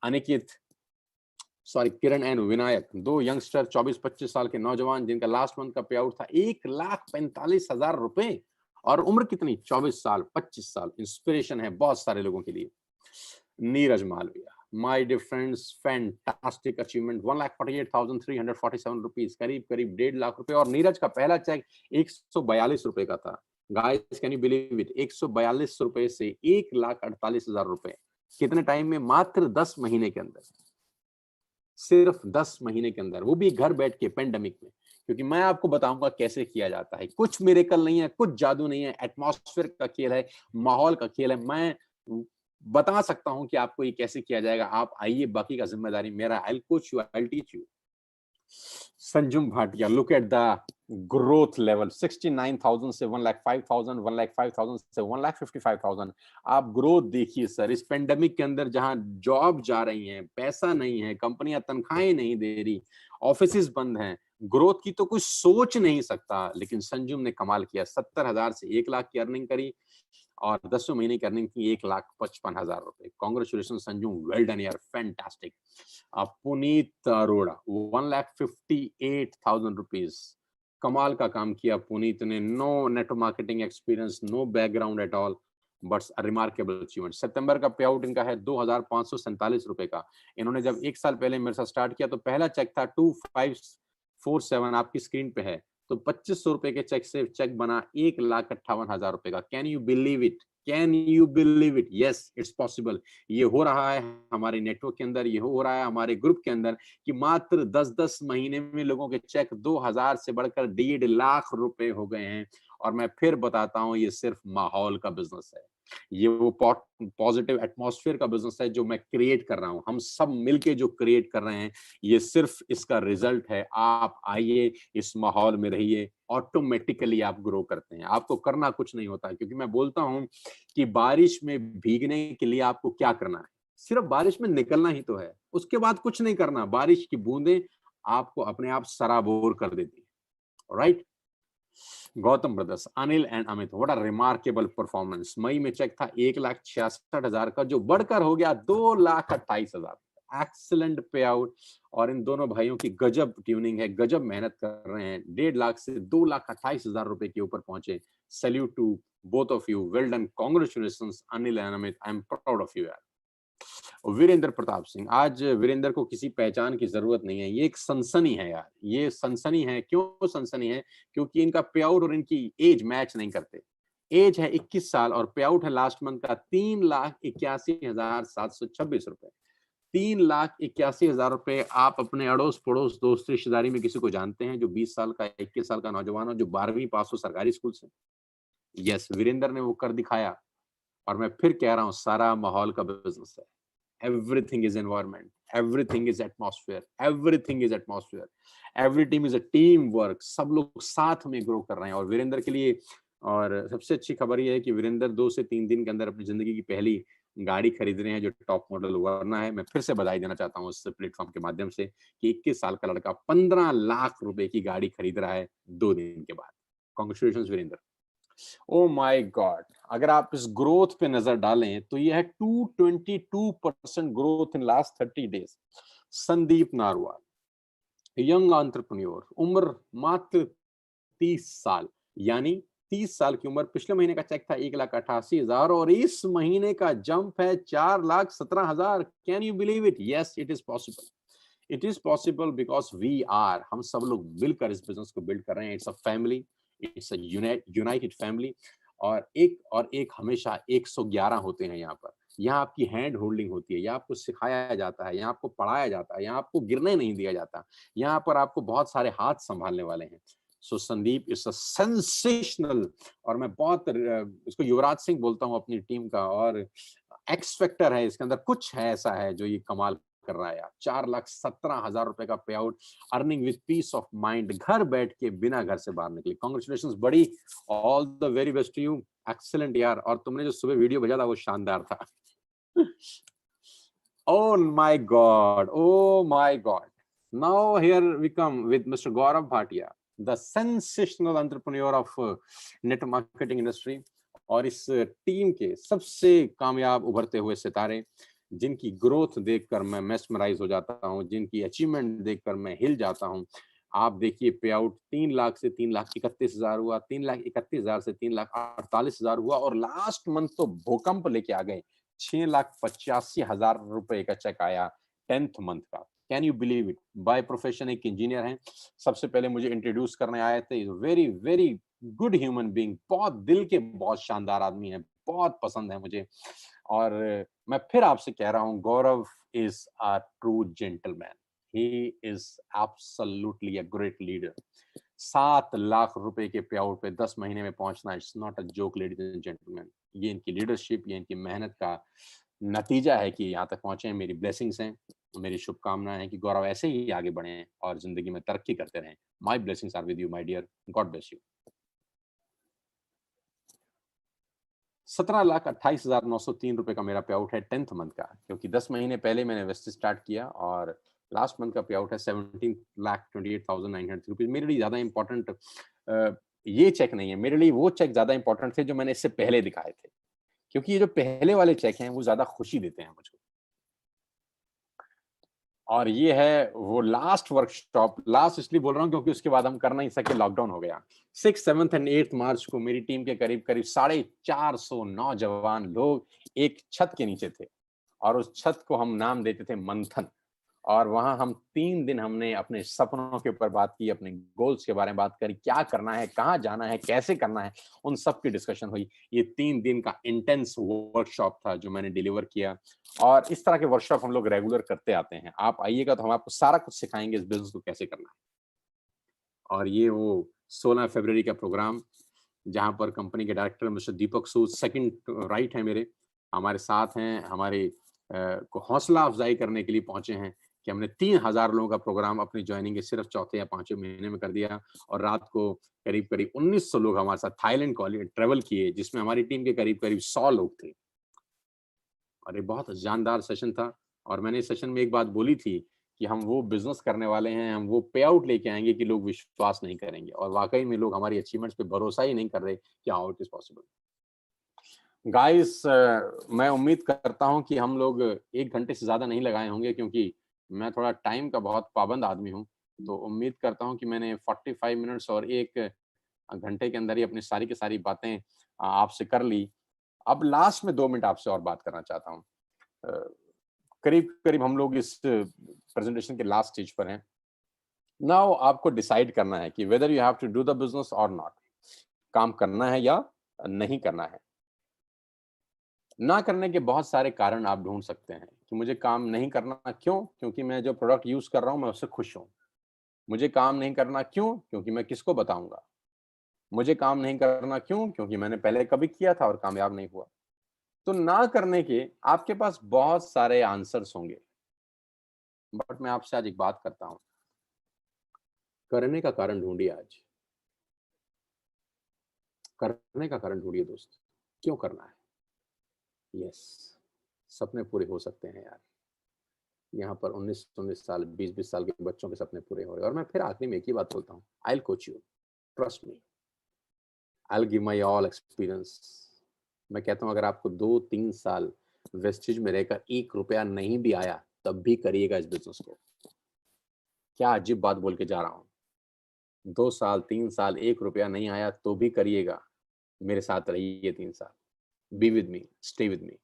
अनिकेत, किरण एंड विनायक, दो यंगस्टर, 24-25 साल के नौजवान, जिनका लास्ट मंथ का पे आउट था 1,45,000 रुपए, और उम्र कितनी, 24 साल, 25 साल। इंस्पिरेशन है बहुत सारे लोगों के लिए। Neeraj Malviya, my dear friends, fantastic achievement, 1,48,347 rupees, करीब करीब 1.5 लाख रुपए। और नीरज का पहला चेक 142 रुपए का था। Guys, can you believe it, 142 रुपए से 1,48,000 रुपए, कितने टाइम में, मात्र 10 महीने के अंदर, सिर्फ 10 महीने के अंदर, वो भी घर बैठ के पेंडेमिक में। क्योंकि मैं आपको बताऊंगा कैसे किया जाता है, कुछ मिरेकल नहीं है, कुछ जादू नहीं है, एटमॉस्फेयर का खेल है, माहौल का खेल है। मैं बता सकता हूं कि आपको ये कैसे किया जाएगा, आप आइए, बाकी का जिम्मेदारी मेरा। I will coach you, I will teach you. Sanjum Bhatia, look at the growth level, 69,000 से 1,05,000, 1,05,000 से 1,55,000। आप ग्रोथ देखिए सर, इस पेंडेमिक के अंदर जहां जॉब जा रही हैं, पैसा नहीं है, कंपनियां तनख्वाहें नहीं दे रही, ऑफिसेज बंद हैं, ग्रोथ की तो कोई सोच नहीं सकता, लेकिन संजुम ने कमाल किया। 70,000 से 1 लाख की अर्निंग करी और 10वें महीने की अर्निंग की 1,55,000 रुपए। कांग्रेचुलेशन संजुम, वेल डन यार, फैंटास्टिक। पुनीत अरोड़ा 1,58,000 रुपीज। कमाल का काम किया पुनीत ने। No network marketing experience, no background at all, but remarkable achievement. सितंबर का पे आउट इनका है 2,547 रुपए का। इन्होंने जब 1 साल पहले मेरे साथ स्टार्ट किया तो पहला चेक था 2547, आपकी स्क्रीन पे है। तो 2500 रुपए के चेक से चेक बना 1,58,000 रुपए का। Can you believe it? Can you believe it? Yes, it's possible. ये हो रहा है हमारे नेटवर्क के अंदर, ये हो रहा है हमारे ग्रुप के अंदर कि मात्र 10-10 महीने में लोगों के चेक 2,000 से बढ़कर 1,50,000 रुपए हो गए हैं। और मैं फिर बताता हूं, ये सिर्फ माहौल का बिजनेस है। ये वो पॉजिटिव एटमॉस्फेयर का बिजनेस है जो मैं क्रिएट कर रहा हूं, हम सब मिलके जो क्रिएट कर रहे हैं, ये सिर्फ इसका रिजल्ट है। आप आइए, इस माहौल में रहिए, ऑटोमेटिकली आप ग्रो करते हैं। आपको करना कुछ नहीं होता, क्योंकि मैं बोलता हूं कि बारिश में भीगने के लिए आपको क्या करना है? सिर्फ बारिश में निकलना ही तो है, उसके बाद कुछ नहीं करना। बारिश की बूंदें आपको अपने आप सराबोर कर देती है। Right? Gautam brothers, Anil and Amit, what a remarkable performance. मई में चेक था 1,66,000 का, जो बढ़कर हो गया 2,28,000। एक्सीलेंट पे आउट। और इन दोनों भाइयों की गजब ट्यूनिंग है, गजब मेहनत कर रहे हैं। 1,50,000 से 2,28,000 रुपए के ऊपर पहुंचे। Salute to both of you, well done, congratulation Anil and Amit, I am proud of you यार। वीरेंद्र प्रताप सिंह, आज वीरेंद्र को किसी पहचान की जरूरत नहीं है, ये एक सनसनी है यार। ये सनसनी है, क्यों सनसनी है? क्योंकि इनका पे आउट और इनकी एज मैच नहीं करते। एज है 21 साल और पे आउट है लास्ट मंथ का 3,81,726 रुपए। 3,81,000 रुपए। आप अपने अड़ोस पड़ोस, दोस्त रिश्तेदारी में किसी को जानते हैं जो 20 साल का, 21 साल का नौजवान हो, जो 12वीं पास हो सरकारी स्कूल से? यस, वीरेंद्र ने वो कर दिखाया। और मैं फिर कह रहा हूं, सारा माहौल का बिजनेस है। Everything is environment, everything is atmosphere, everything is atmosphere, every team is a team work। सब लोग साथ में ग्रो कर रहे हैं। और वीरेंद्र के लिए, और सबसे अच्छी खबर यह है कि वीरेंद्र 2 से 3 दिन के अंदर अपनी जिंदगी की पहली गाड़ी खरीद रहे हैं, जो टॉप मॉडल वरना है। मैं फिर से बधाई देना चाहता हूँ इस प्लेटफॉर्म के माध्यम से कि 21 साल का लड़का 15 लाख रुपए की गाड़ी खरीद रहा है 2 दिन के बाद। Congratulation Virendra. Oh my god, अगर आप इस ग्रोथ पे नजर डालें तो यह है 222% growth in last 30 days. Sandeep narwhal, young entrepreneur, उम्र मात्र 30 साल, यानी 30 साल की उम्र। पिछले महीने का चेक था 1,88,000 और इस महीने का जंप है 4,17,000। Can you believe it? Yes, it is possible. It is possible because we are, हम सब लोग मिलकर इस बिजनेस को बिल्ड कर रहे हैं। It's a family, it's a United family. और एक हमेशा 111 होते हैं यहाँ पर। यहाँ आपकी हैंड होल्डिंग होती है, यहाँ आपको सिखाया जाता है, यहाँ आपको पढ़ाया जाता है, यहाँ आपको गिरने नहीं दिया जाता। यहाँ पर आपको बहुत सारे हाथ संभालने वाले हैं। सो संदीप इज अ सेंसेशनल। और मैं बहुत इसको युवराज सिंह बोलता हूँ अपनी टीम का। और एक्स फैक्टर है इसके अंदर, कुछ है ऐसा है जो ये कमाल कर रहा है यार। 4,17,000 रुपए का पे out, earning with piece of mind, घर बैठ के, बिना घर से बाहर निकले। कॉन्ग्रेचुलेशन बड़ी, all the very best to you. Excellent यार। और तुमने जो सुबह वीडियो भेजा था वो शानदार था। Oh my God. Oh my God. Now here we come with Mr. Gaurav Bhatia, the sensational entrepreneur of net marketing industry। और इस टीम के सबसे कामयाब उभरते हुए सितारे, जिनकी ग्रोथ देखकर मैं मेस्मराइज हो जाता हूं, जिनकी अचीवमेंट देखकर मैं हिल जाता हूं। आप देखिए, पे आउट 3 लाख से 3,31,000 हुआ, 3,31,000 से 3,48,000 हुआ, और लास्ट मंथ तो भूकंप लेके आ गए। 6,85,000 रुपए का चेक आया 10th मंथ का। Can you believe it? By profession एक इंजीनियर हैं। सबसे पहले मुझे इंट्रोड्यूस करने आए थे। Very very good human being, बहुत दिल के बहुत शानदार आदमी है, बहुत पसंद है मुझे। और मैं फिर आपसे कह रहा हूं, Gaurav is a true gentleman. He is absolutely a great leader. 7 lakh रुपए के पे आउट पे 10 महीने में पहुंचना, it's not a joke ladies and gentleman. ये इनकी लीडरशिप, ये इनकी मेहनत का नतीजा है कि यहाँ तक पहुंचे हैं। मेरी ब्लेसिंग्स हैं, मेरी शुभकामनाएं हैं कि गौरव ऐसे ही आगे बढ़े और जिंदगी में तरक्की करते रहें। My blessings are with you my dear, god bless you. 17,28,903 रुपए का मेरा पे आउट है 10th मंथ का, क्योंकि 10 महीने पहले मैंने इन्वेस्ट स्टार्ट किया और लास्ट मंथ का पे आउट है 17,28,900 रुपीज। मेरे लिए ज्यादा इंपॉर्टेंट ये चेक नहीं है, मेरे लिए वो चेक ज्यादा इंपॉर्टेंट थे जो मैंने इससे पहले दिखाए थे, क्योंकि ये जो पहले वाले चेक हैं वो ज्यादा खुशी देते हैं मुझको। और ये है वो लास्ट वर्कशॉप, लास्ट इसलिए बोल रहा हूँ क्योंकि उसके बाद हम कर नहीं सके, लॉकडाउन हो गया। 6, 7 एंड 8 मार्च को मेरी टीम के करीब करीब 450 नौजवान लोग एक छत के नीचे थे, और उस छत को हम नाम देते थे मंथन। और वहां हम 3 दिन हमने अपने सपनों के ऊपर बात की, अपने गोल्स के बारे में बात करी, क्या करना है, कहाँ जाना है, कैसे करना है, उन सब की डिस्कशन हुई। ये 3 दिन का इंटेंस वर्कशॉप था जो मैंने डिलीवर किया। और इस तरह के वर्कशॉप हम लोग रेगुलर करते आते हैं। आप आइएगा तो हम आपको सारा कुछ सिखाएंगे इस बिजनेस को कैसे करना है। और ये वो 16 फरवरी का प्रोग्राम, जहाँ पर कंपनी के डायरेक्टर मिस्टर दीपक सूद सेकंड राइट है मेरे, हमारे साथ हैं, हमारे को हौसला अफजाई करने के लिए पहुंचे हैं कि हमने 3000 लोगों का प्रोग्राम अपनी ज्वाइनिंग के सिर्फ चौथे या पांचवें महीने में कर दिया। और रात को करीब करीब 1900 लोग हमारे साथ थाईलैंड ट्रेवल किए, जिसमें हमारी टीम के करीब करीब 100 लोग थे। और ये बहुत जानदार सेशन था। और मैंने इस सेशन में एक बात बोली थी कि हम वो बिजनेस करने वाले हैं, हम वो पे आउट लेके आएंगे कि लोग विश्वास नहीं करेंगे। और वाकई में लोग हमारी अचीवमेंट्स पे भरोसा ही नहीं कर रहे कि how it is possible. Guys, मैं उम्मीद करता हूं कि हम लोग 1 घंटे से ज्यादा नहीं लगाए होंगे, क्योंकि मैं थोड़ा टाइम का बहुत पाबंद आदमी हूं। तो उम्मीद करता हूं कि मैंने 45 मिनट्स और 1 घंटे के अंदर ही अपनी सारी की सारी बातें आपसे कर ली। अब लास्ट में 2 मिनट आपसे और बात करना चाहता हूँ। करीब करीब हम लोग इस प्रेजेंटेशन के लास्ट स्टेज पर हैं। नाउ आपको डिसाइड करना है कि whether you have to do the business और नॉट, काम करना है या नहीं करना है। ना करने के बहुत सारे कारण आप ढूंढ सकते हैं कि मुझे काम नहीं करना क्यों, क्योंकि मैं जो प्रोडक्ट यूज कर रहा हूं मैं उससे खुश हूं। मुझे काम नहीं करना क्यों, क्योंकि मैं किसको बताऊंगा। मुझे काम नहीं करना क्यों, क्योंकि मैंने पहले कभी किया था और कामयाब नहीं हुआ। तो ना करने के आपके पास बहुत सारे आंसर्स होंगे, बट मैं आपसे आज एक बात करता हूं, करने का कारण ढूंढिए। आज करने का कारण ढूंढिए दोस्त, क्यों करना है। यस, सपने पूरे हो सकते हैं यार। यहाँ पर 19-19 साल, 20-20 साल के बच्चों के सपने पूरे हो रहे हैं। और मैं फिर आखिरी में एक ही बात बोलता हूँ, आई will coach you, trust me, I will give my all experience. मैं कहता हूँ अगर आपको 2-3 साल वेस्टेज में रहकर 1 रुपया नहीं भी आया, तब भी करिएगा इस बिजनेस को। क्या अजीब बात बोल के जा रहा हूँ। 2 साल, 3 साल, 1 रुपया नहीं आया तो भी करिएगा। मेरे साथ रहिए 3 साल, be with me, stay with me.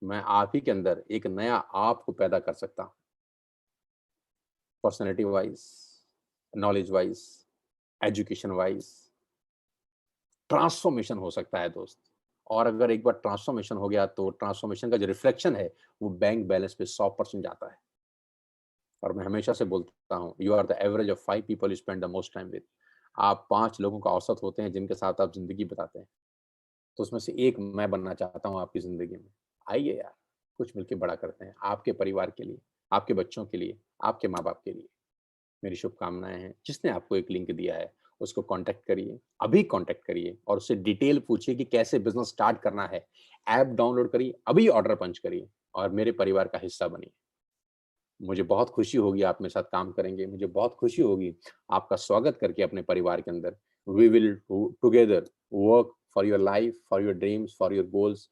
मैं आप ही के अंदर एक नया आप को पैदा कर सकता हूँ, personality wise, knowledge wise, education wise. Transformation हो सकता है दोस्त। और अगर एक बार ट्रांसफॉर्मेशन हो गया तो ट्रांसफॉर्मेशन का जो रिफ्लेक्शन है वो बैंक बैलेंस पे 100% जाता है। और मैं हमेशा से बोलता हूँ, you are the average of 5 people you spend the most time with. आप 5 लोगों का औसत होते हैं जिनके साथ आप जिंदगी बिताते हैं। तो उसमें से एक मैं बनना चाहता हूँ आपकी जिंदगी में। आइए यार, कुछ मिलकर बड़ा करते हैं, आपके परिवार के लिए, आपके बच्चों के लिए, आपके माँ बाप के लिए। मेरी शुभकामनाएं हैं। जिसने आपको एक लिंक दिया है उसको कांटेक्ट करिए, अभी कांटेक्ट करिए और उससे डिटेल पूछिए कि कैसे बिजनेस स्टार्ट करना है। ऐप डाउनलोड करिए, अभी ऑर्डर पंच करिए और मेरे परिवार का हिस्सा बनिए। मुझे बहुत खुशी होगी आप मेरे साथ काम करेंगे। मुझे बहुत खुशी होगी आपका स्वागत करके अपने परिवार के अंदर। We will together work for your life, for your dreams, for your goals.